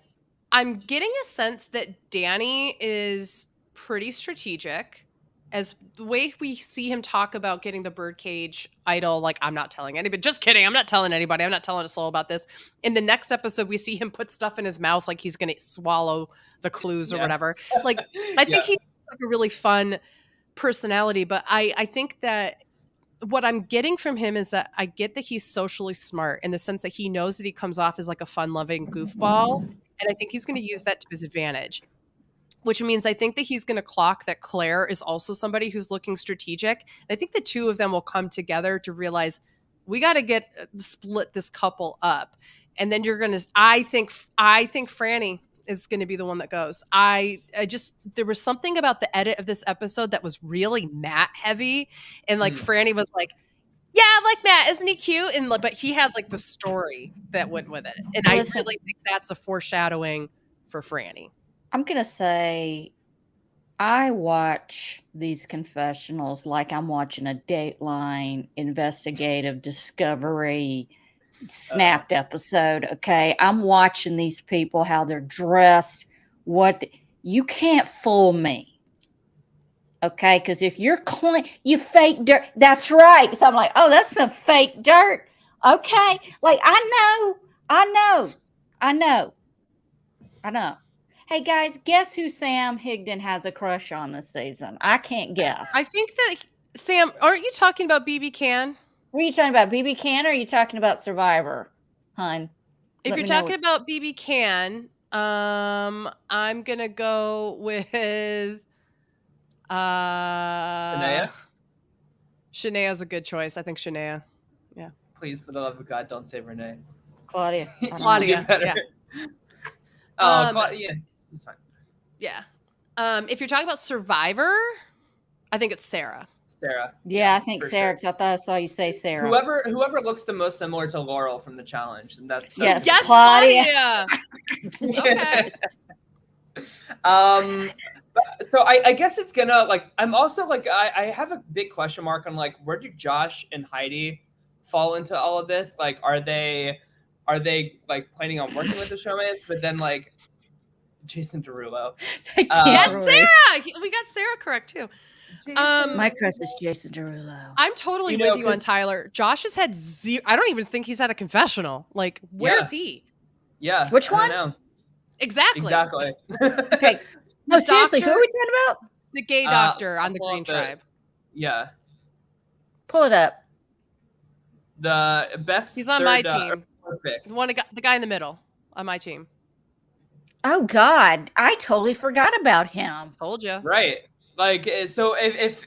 I'm getting a sense that Danny is pretty strategic. As the way we see him talk about getting the birdcage idol, like, I'm not telling anybody, just kidding. I'm not telling anybody. I'm not telling a soul about this. In the next episode, we see him put stuff in his mouth like he's going to swallow the clues or whatever. Like, I think he's like a really fun personality, but I think that what I'm getting from him is that I get that he's socially smart in the sense that he knows that he comes off as like a fun-loving goofball. And I think he's going to use that to his advantage, which means I think that he's going to clock that Claire is also somebody who's looking strategic. And I think the two of them will come together to realize we got to split this couple up. And then you're going to, I think Franny is going to be the one that goes. There was something about the edit of this episode that was really Matt heavy. And like Franny was like, yeah, I like Matt, isn't he cute? And but he had like the story that went with it. And I really think that's a foreshadowing for Franny. I'm going to say I watch these confessionals like I'm watching a Dateline investigative discovery Snapped episode. Okay. I'm watching these people, how they're dressed, you can't fool me. Okay. Because if you're clean, you fake dirt. That's right. So I'm like, oh, that's some fake dirt. Okay. Like, I know. Hey guys, guess who Sam Higdon has a crush on this season? I can't guess. I think that Sam, aren't you talking about BB Can? Are you talking about BB Can or are you talking about Survivor, hun? If you're talking about BB Can, I'm gonna go with Shania. Shania's a good choice. I think Shania. Yeah. Please, for the love of God, don't say Renee. Claudia. Claudia. Yeah. Oh, Claudia. It's fine. Yeah. If you're talking about Survivor, I think it's Sarah. Yeah, I think Sarah, because I thought I saw you say Sarah. Whoever looks the most similar to Laurel from the challenge, and that's yes, Claudia. Okay. So I guess it's gonna like. I'm also like I have a big question mark on like where do Josh and Heidi fall into all of this? Like, are they like planning on working with the showmans? But then like Jason Derulo. Yes, Sarah. We got Sarah correct too. My crush is Jason Derulo. I'm totally with you on Tyler. Josh has had zero. I don't even think he's had a confessional. Like, where's he? Yeah. Which one? Know. Exactly. Okay. No, seriously, who are we talking about? The gay doctor on the Green Tribe. Yeah. Pull it up. The Beth's He's on my team. The guy in the middle on my team. Oh God, I totally forgot about him. Told you. Right. Like, so if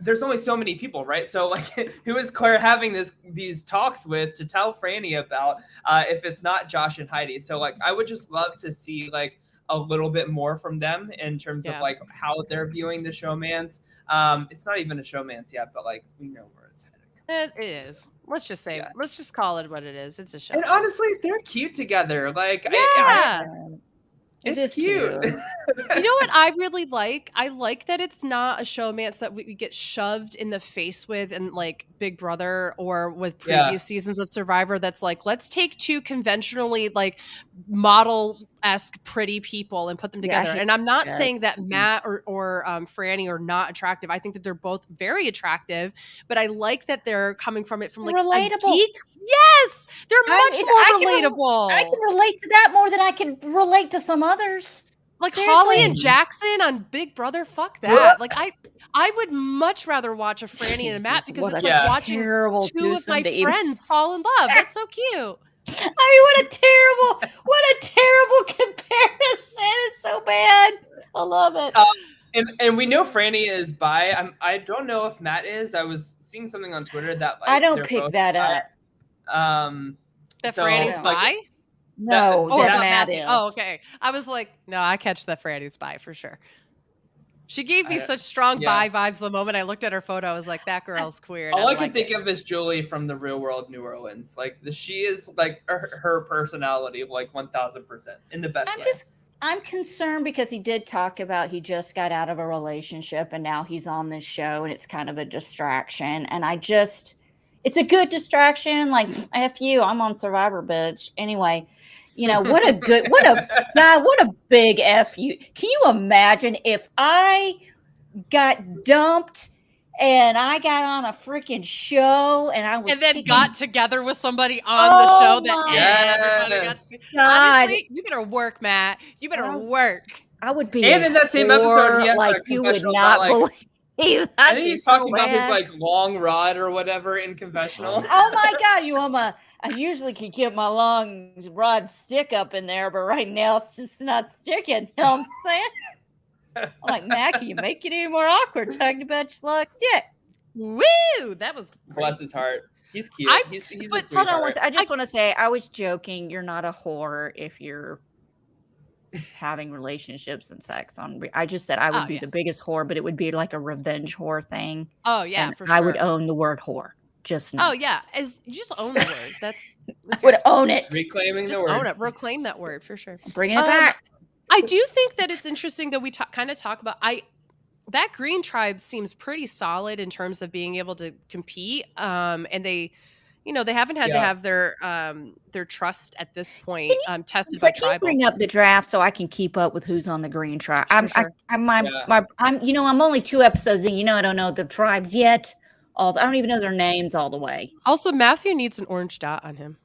there's only so many people, right? So like, who is Claire having these talks with to tell Franny about if it's not Josh and Heidi? So like, I would just love to see like a little bit more from them in terms of like how they're viewing the showmans. It's not even a showmans yet, but like we know where it's headed. It is. Let's just say, let's just call it what it is. It's a show. And honestly, they're cute together. Like, it's cute. You know what I really like? I like that it's not a showmance that we get shoved in the face with in like Big Brother or with previous seasons of Survivor. That's like, let's take two conventionally like model-esque pretty people and put them together. And I'm not saying that Matt or Franny are not attractive. I think that they're both very attractive, but I like that they're coming from it from like relatable. A geek. Yes, they're much more relatable. I can relate to that more than I can relate to some others. Like Holly and Jackson on Big Brother, fuck that. Like I would much rather watch a Franny and a Matt because it's like watching two of my friends fall in love. That's so cute. I mean, what a terrible comparison. It's so bad. I love it. And we know Franny is bi. I don't know if Matt is. I was seeing something on Twitter that like, I don't pick that up. That Franny's bi? No, that Matt is. Oh, okay. I was like, no, I catch that Franny's bi for sure. She gave me such strong bi vibes the moment I looked at her photo. I was like, that girl's queer. All I can think of is Julie from The Real World New Orleans. Like she is like her personality, like 1000% in the best way. I'm concerned because he did talk about he just got out of a relationship and now he's on this show and it's kind of a distraction. And it's a good distraction. Like, F you, I'm on Survivor, bitch. Anyway, what a big F you. Can you imagine if I got dumped and I got on a freaking show and then got together with somebody on the show that everybody got to. Honestly, you better work, Matt. You better work. I would be. And in that same episode, he has like a you would confessional not about, believe. I think he's talking about his like long rod or whatever in confessional. Oh my God, I usually could get my long rod stick up in there, but right now it's just not sticking. You know what I'm saying? I'm like, Matt, can you make it any more awkward talking about your long stick? Woo! That was great. Bless his heart. He's cute. He's a sweetheart. Hold on, I just want to say, I was joking. You're not a whore if you're having relationships and sex on. I just said I would be the biggest whore, but it would be like a revenge whore thing. Oh yeah, and for sure. I would own the word whore. Just now. Oh yeah, you just own the word. That's I would own it. Reclaiming just the word. Own it. Reclaim that word for sure. Bringing it back. I do think that it's interesting that we kind of talk about that Green Tribe seems pretty solid in terms of being able to compete. And they, they haven't had to have their trust at this point tested by Tribal. Bring up the draft so I can keep up with who's on the Green Tribe. Sure. I'm only 2 episodes in. I don't know the tribes yet. I don't even know their names all the way. Also, Matthew needs an orange dot on him.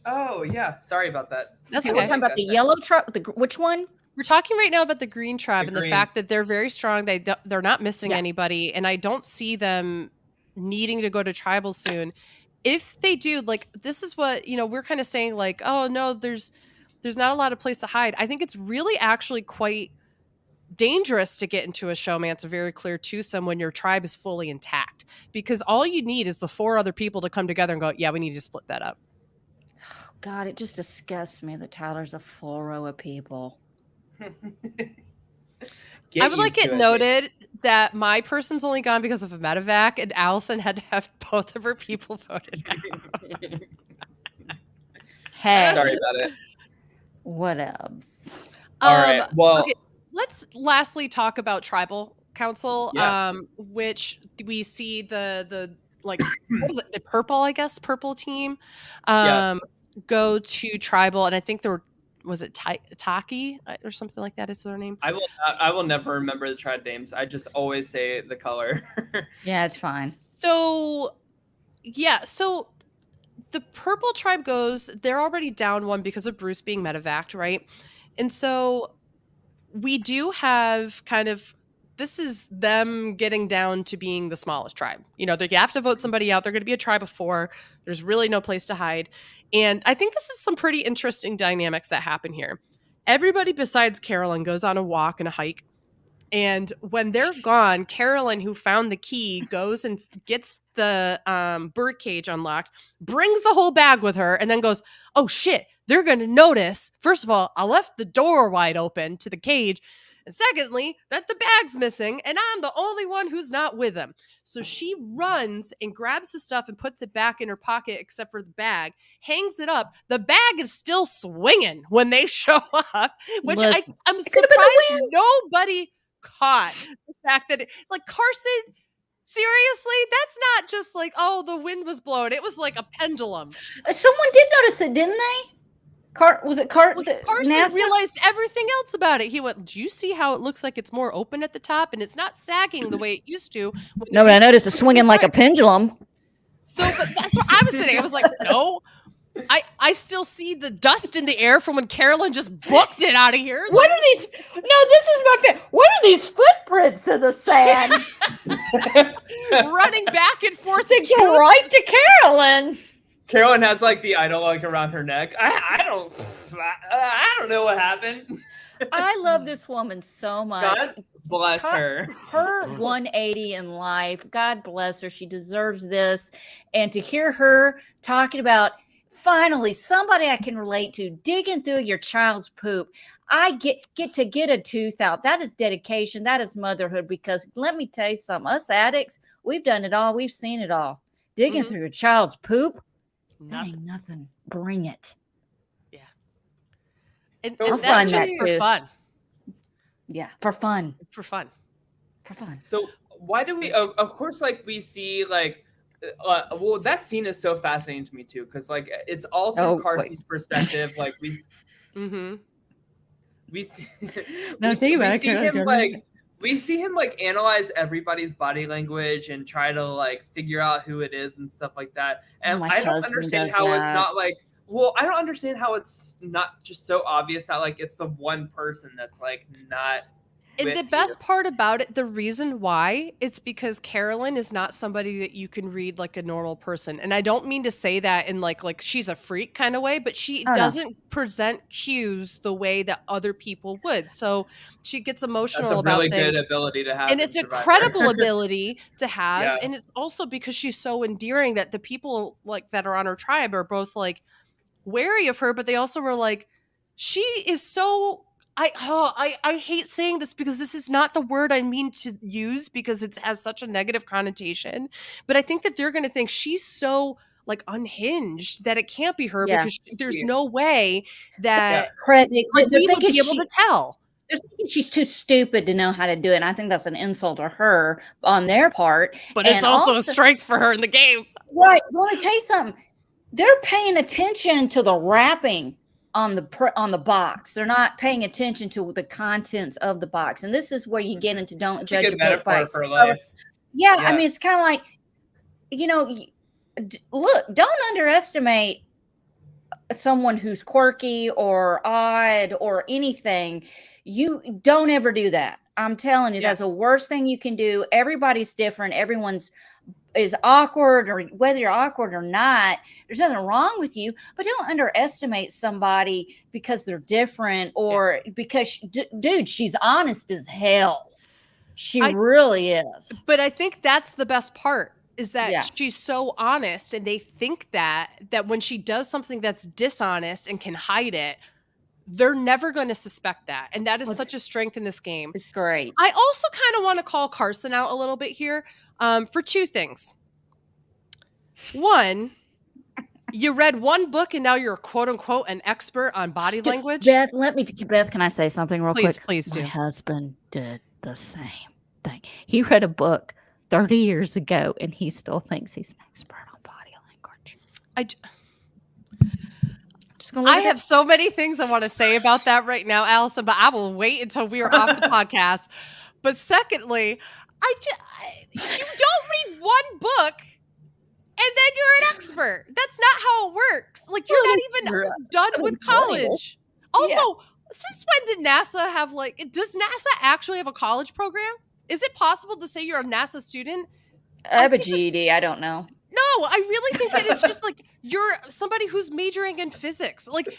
Oh yeah, sorry about that. That's okay. We're talking about the yellow tribe. Which one? We're talking right now about the Green Tribe and the fact that they're very strong. They're not missing anybody, and I don't see them needing to go to Tribal soon. If they do, like, this is what we're kind of saying, like, oh no, there's not a lot of place to hide. I think it's really actually quite dangerous to get into a showmance, a very clear twosome when your tribe is fully intact, because all you need is the 4 other people to come together and go, yeah, we need to split that up. God, it just disgusts me that Tyler's a full row of people. I would like it noted that my person's only gone because of a medevac, and Allison had to have both of her people voted out. Hey, sorry about it. What else? All right. Well, okay, let's lastly talk about Tribal Council, which we see the what is it? The purple team. Go to Tribal, and I think there was it Taki or something like that is their name. I will never remember the tribe names. I just always say the color. Yeah, it's fine. So the purple tribe goes. They're already down 1 because of Bruce being medevaced, right? And so we do have kind of, this is them getting down to being the smallest tribe. They have to vote somebody out. They're going to be a tribe of 4. There's really no place to hide. And I think this is some pretty interesting dynamics that happen here. Everybody besides Carolyn goes on a walk and a hike. And when they're gone, Carolyn, who found the key, goes and gets the bird cage unlocked, brings the whole bag with her, and then goes, oh shit, they're going to notice. First of all, I left the door wide open to the cage. And secondly, that the bag's missing, and I'm the only one who's not with them. So she runs and grabs the stuff and puts it back in her pocket, except for the bag, hangs it up. The bag is still swinging when they show up, which I'm surprised nobody caught the fact that, like, Carson, seriously, that's not just like, oh, the wind was blowing. It was like a pendulum. Someone did notice it, didn't they? Carson realized everything else about it. He went, do you see how it looks like it's more open at the top and it's not sagging the way it used to? No, but I noticed it's swinging like a pendulum. So, but that's what I was saying. I was like, no, I still see the dust in the air from when Carolyn just booked it out of here. What are these? No, this is my favorite. What are these footprints in the sand? Running back and forth. To go right to Carolyn. Carolyn has like the idol like around her neck. I don't know what happened. I love this woman so much. God bless her. Her 180 in life. God bless her. She deserves this. And to hear her talking about finally somebody I can relate to, digging through your child's poop. I get to get a tooth out. That is dedication. That is motherhood. Because let me tell you something, us addicts, we've done it all. We've seen it all. Digging through your child's poop. That ain't nothing. Bring it. Yeah. And I'll that's find just that for too. fun. Yeah, for fun. For fun. For fun. So why do we? Of course, like we see like. Well, that scene is so fascinating to me too, because like it's all through Carson's perspective. Like we see No, we think see about it, him like we see him like analyze everybody's body language and try to like figure out who it is and stuff like that. And My I don't husband understand does how it's that. not like. Well, I don't understand how it's not just so obvious that like it's the one person that's like not. And the best part about it, the reason why, it's because Carolyn is not somebody that you can read like a normal person. And I don't mean to say that in like she's a freak kind of way, but she doesn't present cues the way that other people would. So she gets emotional about things. That's a really good ability to have. And it's a credible ability to have. Yeah. And it's also because she's so endearing that the people like that are on her tribe are both like wary of her, but they also were like, she is so... I hate saying this because this is not the word I mean to use because it has such a negative connotation. But I think that they're going to think she's so like unhinged that it can't be her because there's no way that like, we would be able to tell. They're thinking she's too stupid to know how to do it. And I think that's an insult to her on their part. But it's also a strength for her in the game. Right. Well, let me tell you something. They're paying attention to the wrapping on the box. They're not paying attention to the contents of the box. And this is where you get into don't judge a book by its cover. Yeah, I mean, it's kind of like, look, don't underestimate someone who's quirky or odd or anything. You don't ever do that. I'm telling you, that's the worst thing you can do. Everybody's different. Everyone's is awkward, or whether you're awkward or not, there's nothing wrong with you, but don't underestimate somebody because they're different or because dude, she's honest as hell. She really is. But I think that's the best part is that she's so honest, and they think that when she does something that's dishonest and can hide it, they're never going to suspect that. And that is such a strength in this game. It's great. I also kind of want to call Carson out a little bit here for two things. One, you read one book and now you're quote unquote an expert on body language. Beth, Beth, can I say something real quick? Please do. My husband did the same thing. He read a book 30 years ago and he still thinks he's an expert on body language. I have so many things I want to say about that right now, Allison, but I will wait until we are off the podcast. But secondly, you don't read one book and then you're an expert. That's not how it works. Like, you're not even done with college. Also, since when did NASA have does NASA actually have a college program? Is it possible to say you're a NASA student? I have a GED. I don't know. No, I really think that it's just like you're somebody who's majoring in physics. Like,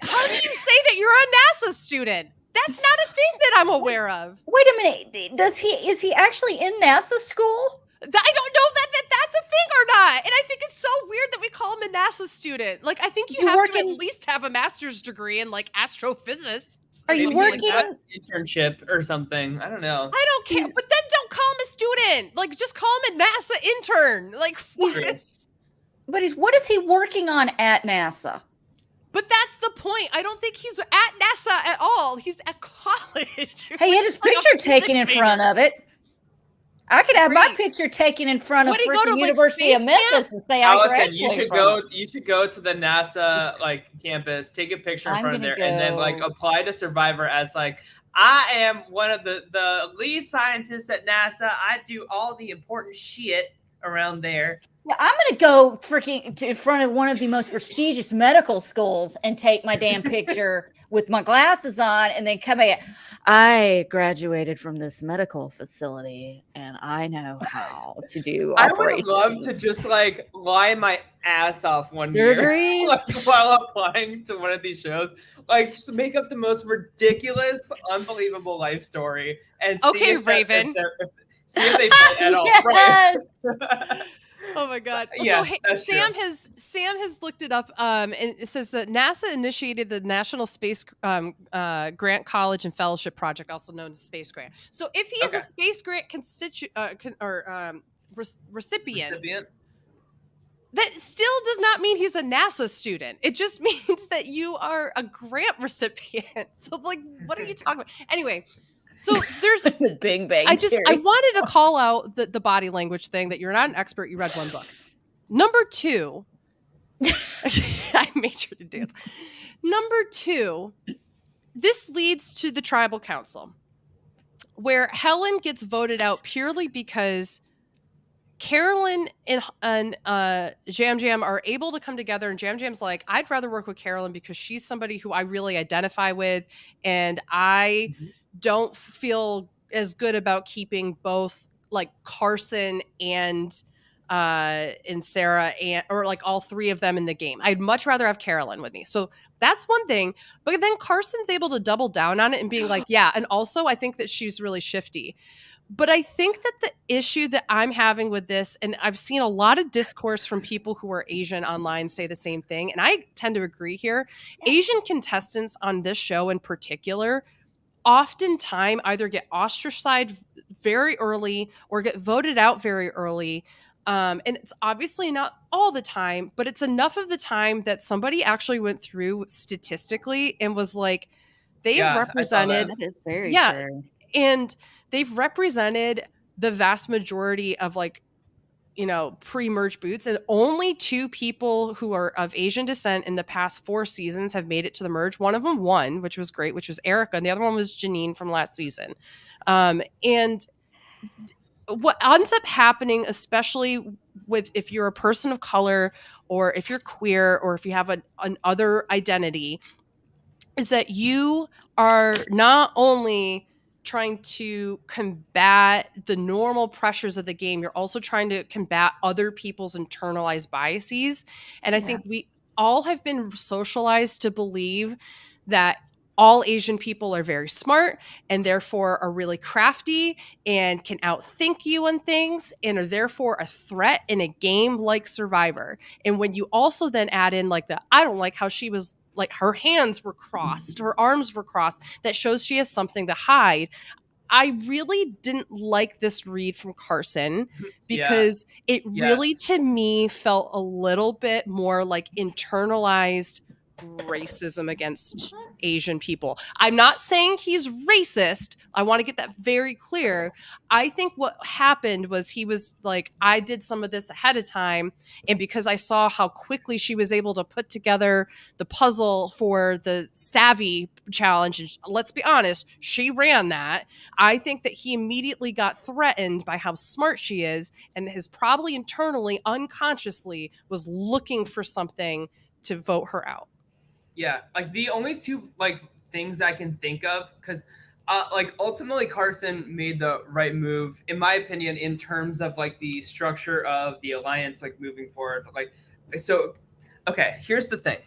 how do you say that you're a NASA student? That's not a thing that I'm aware of. Wait a minute. Is he actually in NASA school? I don't know that that's a thing or not. And I think it's so weird that we call him a NASA student. Like, I think you have to at least have a master's degree in astrophysics. Are you working? Internship or something. I don't know. I don't care. But then don't call him a student. Like, just call him a NASA intern. Like, what? But what is he working on at NASA? But that's the point. I don't think he's at NASA at all. He's at college. Hey, he had his picture taken in front of it. I could have my picture taken in front of the University of Memphis and say I graduated. Allison, you should go to the NASA campus, take a picture in front of there, and then apply to Survivor as I am one of the lead scientists at NASA. I do all the important shit around there. Yeah, I'm gonna go freaking in front of one of the most prestigious medical schools and take my damn picture with my glasses on, and then come back. I graduated from this medical facility, and I know how to do operations. I would love to just lie my ass off one surgeries year while applying to one of these shows. Just make up the most ridiculous, unbelievable life story, and see if Raven. See if they fit at all. Right. Oh my God! Yeah, so Sam has looked it up, and it says that NASA initiated the National Space Grant College and Fellowship Project, also known as Space Grant. So if he is a Space Grant recipient, That still does not mean he's a NASA student. It just means that you are a grant recipient. So, like, what are you talking about? Anyway, so there's the Big Bang I Theory. wanted to call out the body language thing, that you're not an expert. You read one book. Number 2, I made sure to dance. Number 2, this leads to the tribal council, where Helen gets voted out purely because Carolyn and Jam Jam are able to come together, and Jam Jam's like, I'd rather work with Carolyn because she's somebody who I really identify with, and I don't feel as good about keeping both like Carson and Sarah or like all 3 of them in the game. I'd much rather have Carolyn with me. So that's one thing. But then Carson's able to double down on it and being like, yeah, and also I think that she's really shifty. But I think that the issue that I'm having with this, and I've seen a lot of discourse from people who are Asian online say the same thing, and I tend to agree here. Asian contestants on this show in particular oftentimes either get ostracized very early or get voted out very early. And it's obviously not all the time, but it's enough of the time that somebody actually went through statistically and was like, they've represented. That is very true. And they've represented the vast majority of like, you know, pre-merge boots, and only 2 people who are of Asian descent in the past 4 seasons have made it to the merge. One of them won, which was great, which was Erica, and the other one was Janine from last season. And what ends up happening, especially with if you're a person of color or if you're queer or if you have an other identity, is that you are not only trying to combat the normal pressures of the game, you're also trying to combat other people's internalized biases. And I think we all have been socialized to believe that all Asian people are very smart and therefore are really crafty and can outthink you on things and are therefore a threat in a game like Survivor. And when you also then add in like I don't like how she was like her hands were crossed, her arms were crossed, that shows she has something to hide. I really didn't like this read from Carson because it really, to me, felt a little bit more like internalized racism against Asian people. I'm not saying he's racist. I want to get that very clear. I think what happened was he was like, I did some of this ahead of time, and because I saw how quickly she was able to put together the puzzle for the Savvy challenge, and let's be honest, she ran that. I think that he immediately got threatened by how smart she is, and has probably internally, unconsciously, was looking for something to vote her out. Yeah, like the only 2 like things I can think of, because like ultimately Carson made the right move in my opinion in terms of like the structure of the alliance like moving forward. Like, so okay, here's the thing.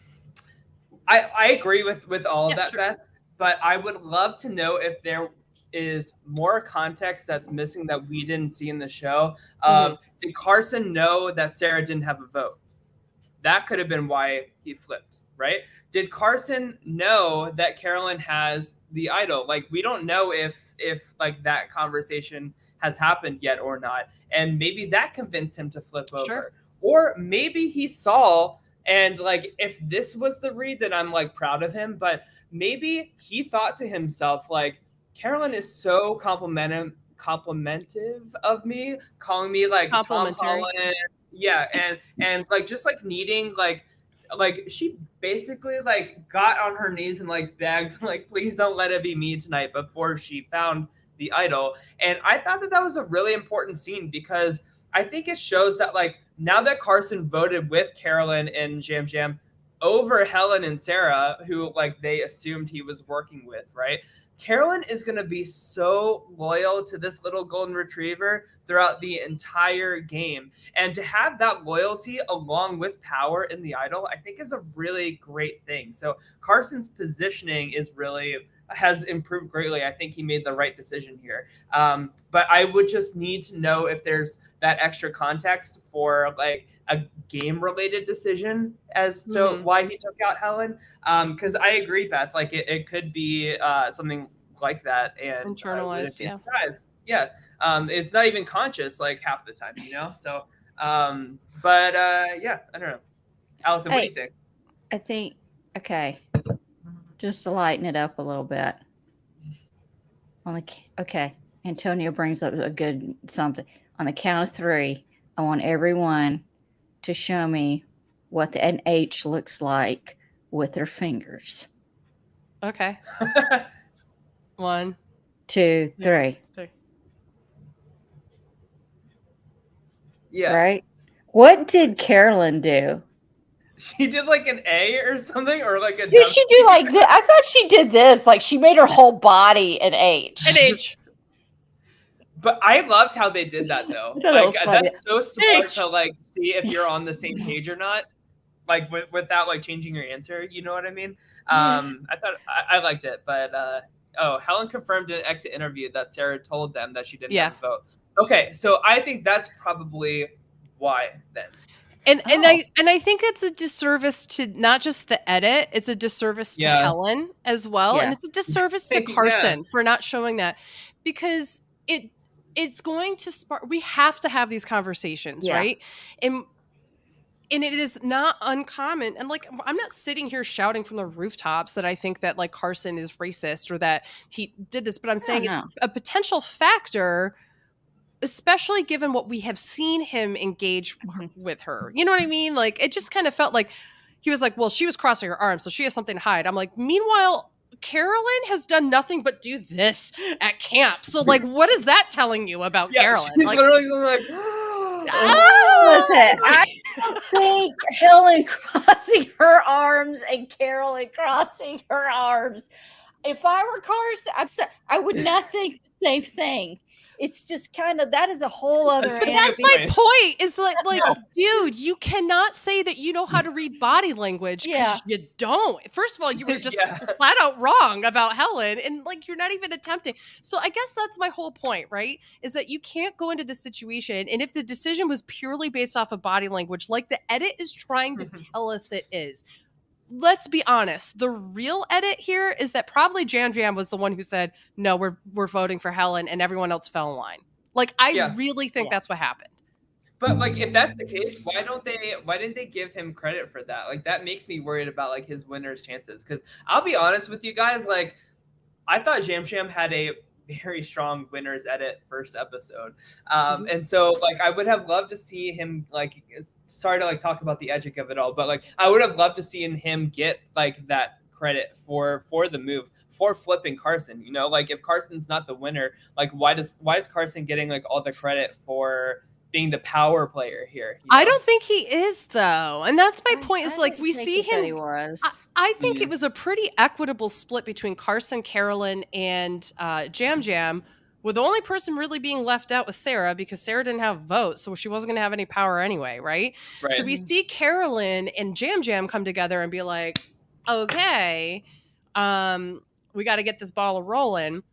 I agree with all of that, sure, Beth, but I would love to know if there is more context that's missing that we didn't see in the show. Did Carson know that Sarah didn't have a vote? That could have been why he flipped, right? Did Carson know that Carolyn has the idol? Like, we don't know if like that conversation has happened yet or not. And maybe that convinced him to flip over. Sure. Or maybe he saw, and like, if this was the read, then I'm like proud of him. But maybe he thought to himself, like, Carolyn is so complimentive of me, calling me like Tom Holland. Yeah, and like just like needing like she basically like got on her knees and like begged like, please don't let it be me tonight, before she found the idol. And I thought that was a really important scene, because I think it shows that like now that Carson voted with Carolyn and Jam Jam over Helen and Sarah, who like they assumed he was working with, right? Carolyn is going to be so loyal to this little golden retriever throughout the entire game. And to have that loyalty along with power in the idol, I think is a really great thing. So Carson's positioning has improved greatly. I think he made the right decision here. But I would just need to know if there's that extra context for like a game related decision as to why he took out Helen. Because I agree, Beth, like it could be something like that. And internalized, yeah. Yeah. It's not even conscious like half the time, you know? So But yeah, I don't know. Allison, what do you think? I think, okay, just to lighten it up a little bit. Okay, Antonio brings up a good something. On the count of 3, I want everyone to show me what an H looks like with their fingers. Okay. 1, 2, 3. Yeah. Right? What did Carolyn do? She did like an A or something, or like a. Did she do like this? I thought she did this. Like she made her whole body an H. An H. But I loved how they did that though. Like that's so smart to like see if you're on the same page or not. Like without like changing your answer, you know what I mean? I thought I liked it, but Helen confirmed in an exit interview that Sarah told them that she didn't have a vote. Okay, so I think that's probably why then. And I think it's a disservice to not just the edit, it's a disservice to Helen as well. And it's a disservice to Carson for not showing that, because it's going to spark, we have to have these conversations, right? And it is not uncommon. And like, I'm not sitting here shouting from the rooftops that I think that like Carson is racist or that he did this, but I'm saying it's a potential factor, especially given what we have seen him engage with her. You know what I mean? Like, it just kind of felt like he was like, well, she was crossing her arms, so she has something to hide. I'm like, meanwhile, Carolyn has done nothing but do this at camp. So like, what is that telling you about Carolyn? She's like, literally like, listen, I don't think Helen crossing her arms and Carolyn crossing her arms. If I were Carson, I would not think the same thing. It's just kind of, that is a whole other. That's my point. Is like, dude, you cannot say that you know how to read body language because you don't. First of all, you were just flat out wrong about Helen, and like you're not even attempting. So I guess that's my whole point, right? Is that you can't go into this situation, and if the decision was purely based off of body language, like the edit is trying to tell us it is. Let's be honest. The real edit here is that probably Jam Jam was the one who said, no, we're voting for Helen, and everyone else fell in line. Like, I really think that's what happened. But like, if that's the case, why didn't they give him credit for that? Like, that makes me worried about like his winner's chances. Because I'll be honest with you guys, like, I thought Jam Jam had a very strong winner's edit first episode. And so like, I would have loved to see him like, sorry to like talk about the edgic of it all, but like, I would have loved to see him get like that credit for the move, for flipping Carson, you know, like if Carson's not the winner, like why is Carson getting like all the credit for being the power player here? You know? I don't think he is though. And that's my point, is like, we see him. I think it was a pretty equitable split between Carson, Carolyn, and Jam Jam, with the only person really being left out was Sarah, because Sarah didn't have votes, so she wasn't going to have any power anyway, right? So we see Carolyn and Jam Jam come together and be like, okay, we got to get this ball rolling.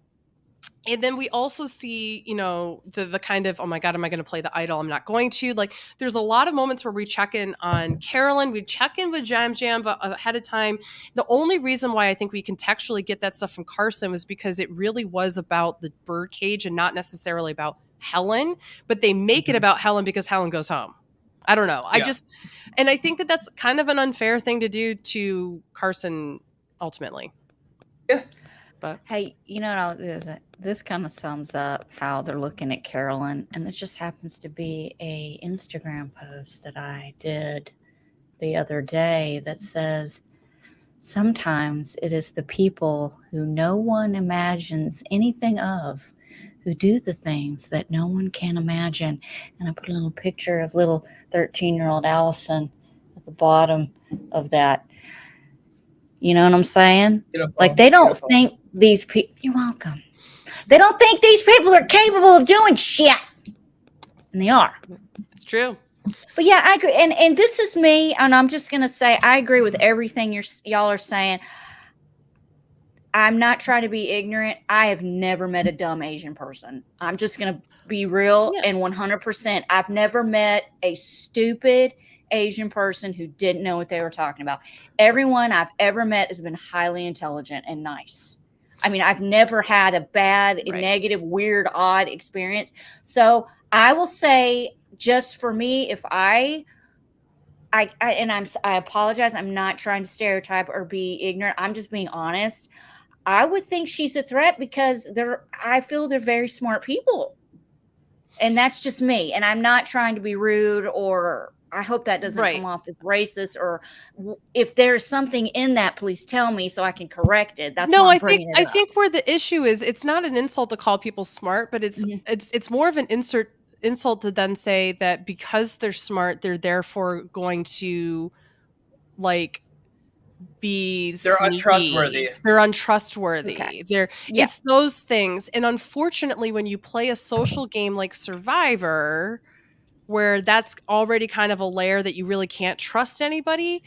And then we also see, you know, the kind of, oh my God, am I going to play the idol? I'm not going to. Like, there's a lot of moments where we check in on Carolyn. We check in with Jam Jam ahead of time. The only reason why I think we contextually get that stuff from Carson was because it really was about the birdcage and not necessarily about Helen. But they make it about Helen because Helen goes home. I don't know. And I think that that's kind of an unfair thing to do to Carson ultimately. Yeah. But hey, you know, this kind of sums up how they're looking at Carolyn, and this just happens to be a Instagram post that I did the other day that says, sometimes it is the people who no one imagines anything of who do the things that no one can imagine. And I put a little picture of little 13-year-old Allison at the bottom of that. You know what I'm saying? Beautiful. Like, they don't think these people, you're welcome. They don't think these people are capable of doing shit. And they are. It's true. But yeah, I agree. And this is me, and I'm just going to say, I agree with everything y'all are saying. I'm not trying to be ignorant. I have never met a dumb Asian person. I'm just going to be real and 100%. I've never met a stupid Asian person who didn't know what they were talking about. Everyone I've ever met has been highly intelligent and nice. I mean, I've never had a bad, negative, weird, odd experience. So I will say just for me, if I apologize, I'm not trying to stereotype or be ignorant. I'm just being honest. I would think she's a threat because I feel they're very smart people. And that's just me. And I'm not trying to be rude, or I hope that doesn't come off as racist, or if there's something in that, please tell me so I can correct it. That's no, I think where the issue is, it's not an insult to call people smart, but it's more of an insult to then say that because they're smart, they're therefore going to like be they're sneaky. untrustworthy. They're untrustworthy. Okay. It's those things. And unfortunately, when you play a social game like Survivor, where that's already kind of a layer that you really can't trust anybody,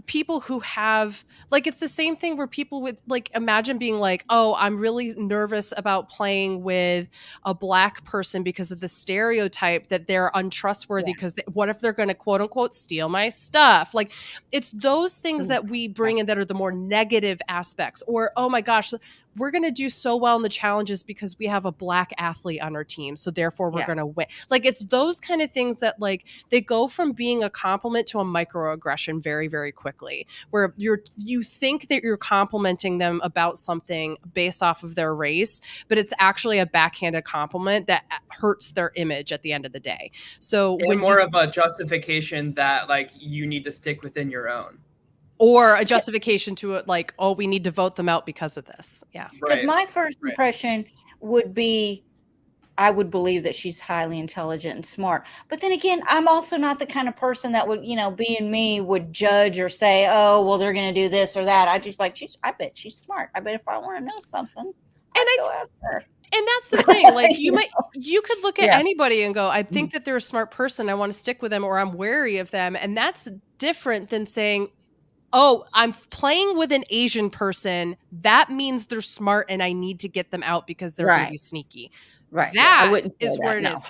people who have like, it's the same thing where people would like imagine being like, oh, I'm really nervous about playing with a Black person because of the stereotype that they're untrustworthy because what if they're going to quote unquote steal my stuff? Like, it's those things that we bring in that are the more negative aspects. Or, oh my gosh, we're going to do so well in the challenges because we have a Black athlete on our team, so therefore we're going to win. Like, it's those kind of things that like they go from being a compliment to a microaggression very, very quickly, where you think that you're complimenting them about something based off of their race, but it's actually a backhanded compliment that hurts their image at the end of the day. So when more of a justification that like you need to stick within your own. Or a justification to it, like, oh, we need to vote them out because of this. Yeah. Because my first impression would be, I would believe that she's highly intelligent and smart. But then again, I'm also not the kind of person that would, being me, would judge or say, oh, well, they're going to do this or that. I just like, I bet she's smart. I bet if I want to know something, I'd go ask her. And that's the thing. Like, you could look at anybody and go, I think that they're a smart person. I want to stick with them, or I'm wary of them. And that's different than saying, oh, I'm playing with an Asian person. That means they're smart and I need to get them out because they're going to be sneaky. Right. That is where it is.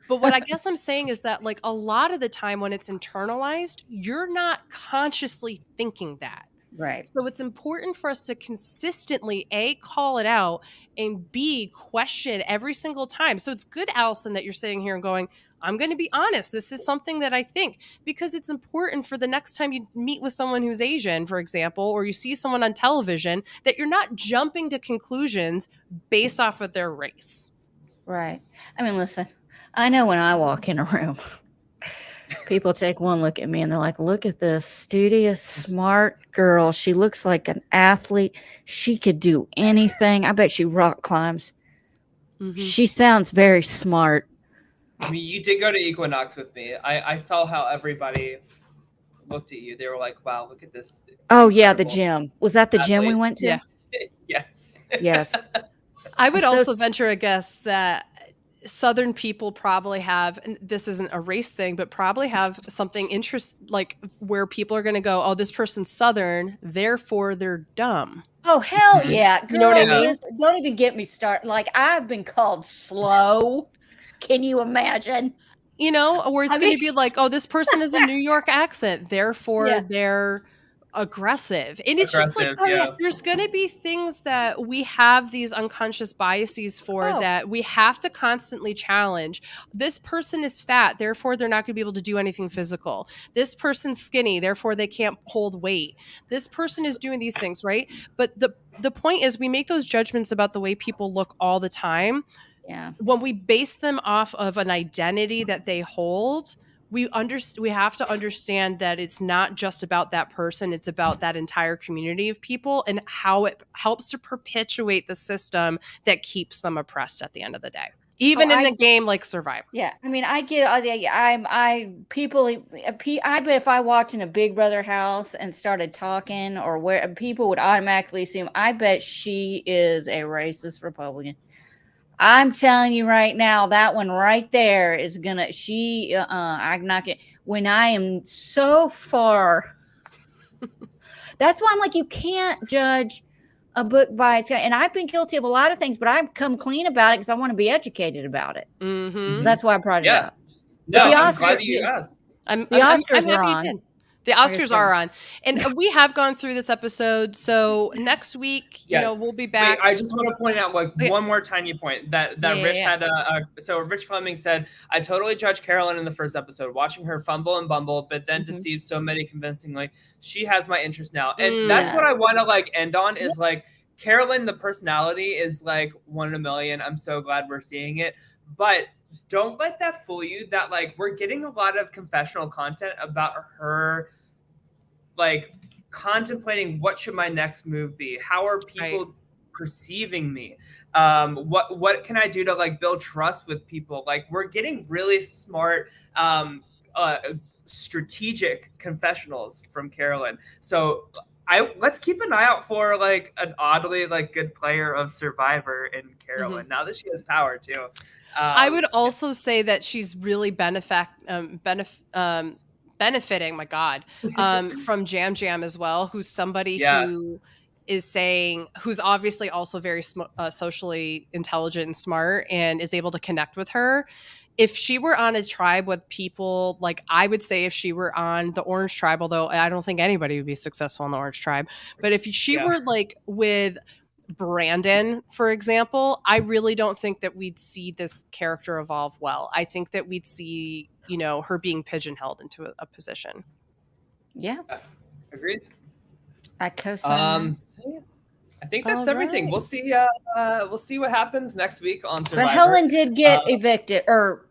But what I guess I'm saying is that like a lot of the time when it's internalized, you're not consciously thinking that. Right. So it's important for us to consistently A, call it out, and B, question every single time. So it's good, Allison, that you're sitting here and going, I'm going to be honest. This is something that I think, because it's important for the next time you meet with someone who's Asian, for example, or you see someone on television, that you're not jumping to conclusions based off of their race. Right. I mean, listen, I know when I walk in a room, people take one look at me and they're like, look at this studious, smart girl. She looks like an athlete. She could do anything. I bet she rock climbs. Mm-hmm. She sounds very smart. I mean, you did go to Equinox with me. I saw how everybody looked at you. They were like, wow, look at this. Oh, yeah, the gym. Was that the gym we went to? Yeah. Yes. Yes. I would also venture a guess that Southern people probably have, and this isn't a race thing, but probably have something like where people are going to go, oh, this person's Southern, therefore they're dumb. Oh, hell yeah. Girl, you know what I mean? Don't even get me started. Like, I've been called slow. Can you imagine? Where it's going to be like, oh, this person has a New York accent, therefore they're aggressive. And it's just like, there's going to be things that we have these unconscious biases for that we have to constantly challenge. This person is fat, therefore they're not going to be able to do anything physical. This person's skinny, therefore they can't hold weight. This person is doing these things, right? But the point is, we make those judgments about the way people look all the time. Yeah. When we base them off of an identity that they hold, we have to understand that it's not just about that person, it's about that entire community of people and how it helps to perpetuate the system that keeps them oppressed at the end of the day. Even in a game like Survivor. Yeah. I mean, I get, I bet if I walked in a Big Brother house and started talking, or where people would automatically assume, I bet she is a racist Republican. I'm telling you right now, that one right there is gonna, I'm not gonna, when I am so far, that's why I'm like, you can't judge a book by its, and I've been guilty of a lot of things, but I've come clean about it because I want to be educated about it. Mm-hmm. That's why I brought it up. No, I'm glad you asked. I'm happy you did. The Oscars are on. And we have gone through this episode. So next week, you know, we'll be back. Wait, I just want to point out one more tiny point that Rich had so Rich Fleming said, I totally judged Carolyn in the first episode, watching her fumble and bumble, but then deceive so many convincingly. She has my interest now. And that's what I want to like end on is like Carolyn, the personality is like 1 in a million. I'm so glad we're seeing it. But don't let that fool you that like we're getting a lot of confessional content about her like contemplating what should my next move be? How are people perceiving me? What can I do to like build trust with people? Like we're getting really smart strategic confessionals from Carolyn. So let's keep an eye out for like an oddly like good player of Survivor in Carolyn now that she has power too. I would also say that she's really benefiting, my God, from Jam Jam as well, who's somebody who is saying, who's obviously also very socially intelligent and smart and is able to connect with her. If she were on a tribe with people, like I would say if she were on the Orange Tribe, although I don't think anybody would be successful in the Orange Tribe, but if she were like with Brandon, for example, I really don't think that we'd see this character evolve well. I think that we'd see, you know, her being pigeonholed into a position. Yeah. Agreed. I co-sign. I think that's everything. We'll see. We'll see what happens next week on Survivor. But Helen did get evicted, or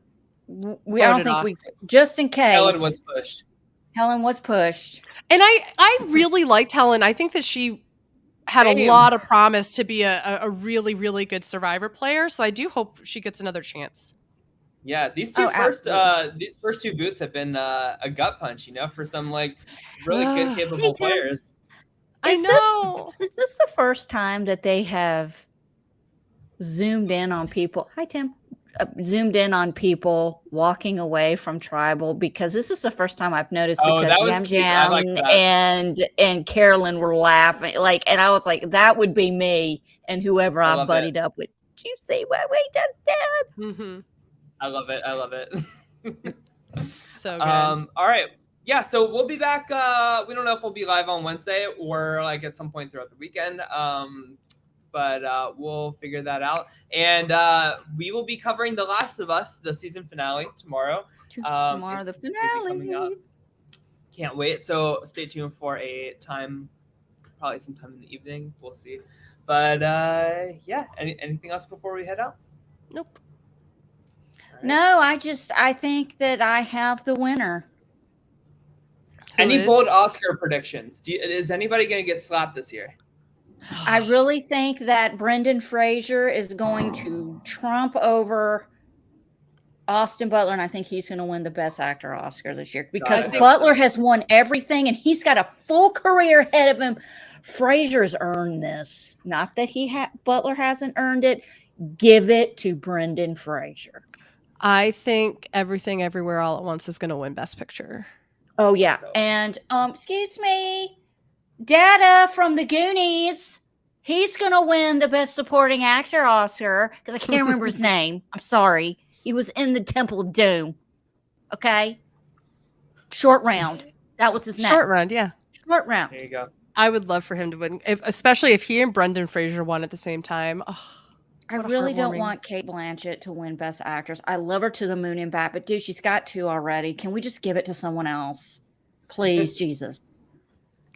I don't think we. Just in case, Helen was pushed. Helen was pushed, and I really liked Helen. I think that she had a lot of promise to be a really, really good Survivor player. So I do hope she gets another chance. Yeah, these first two boots have been a gut punch, you know, for some like really good, capable players. Is this the first time that they have zoomed in on people? Hi, Tim. Zoomed in on people walking away from Tribal, because this is the first time I've noticed, because Jam and Carolyn were laughing, like, and I was like, that would be me and whoever I buddied up with. Did you see what we just did? Mm-hmm. I love it. So good. All right. Yeah, so we'll be back. We don't know if we'll be live on Wednesday or like at some point throughout the weekend. But we'll figure that out. And we will be covering The Last of Us, the season finale, tomorrow. Tomorrow, the finale. Can't wait. So stay tuned for a time, probably sometime in the evening. We'll see. But yeah, anything else before we head out? Nope. Right. No, I think that I have the winner. Any bold Oscar predictions? Is anybody going to get slapped this year? I really think that Brendan Fraser is going to trump over Austin Butler, and I think he's going to win the Best Actor Oscar this year, because Butler has won everything, and he's got a full career ahead of him. Fraser's earned this. Not that Butler hasn't earned it. Give it to Brendan Fraser. I think Everything Everywhere All at Once is going to win Best Picture. Oh, yeah. So. And, excuse me, Dada from the Goonies, he's going to win the Best Supporting Actor Oscar, because I can't remember his name. I'm sorry. He was in the Temple of Doom. Okay? Short Round. That was his name. Short Round, yeah. Short Round. There you go. I would love for him to win, especially if he and Brendan Fraser won at the same time. Oh, I really don't want Cate Blanchett to win Best Actress. I love her to the moon and back, but dude, she's got 2 already. Can we just give it to someone else? Please, Jesus.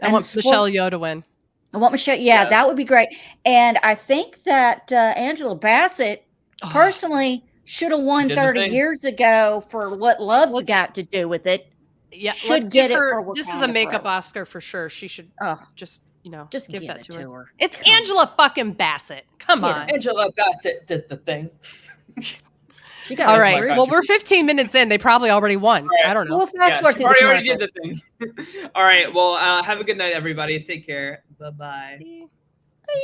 I want Michelle Yeoh to win. I want Michelle. Yeah, that would be great. And I think that Angela Bassett personally should have won 30 years ago for what Love's got to do with it. Yeah, should get it for this is a makeup Oscar for sure. She should just give that to her. It's Angela fucking Bassett. Come on. Angela Bassett did the thing. All right. Well, we're 15 minutes in. They probably already won. Right. I don't know. We'll fast forward she already did the thing. All right. Well, have a good night, everybody. Take care. Bye-bye.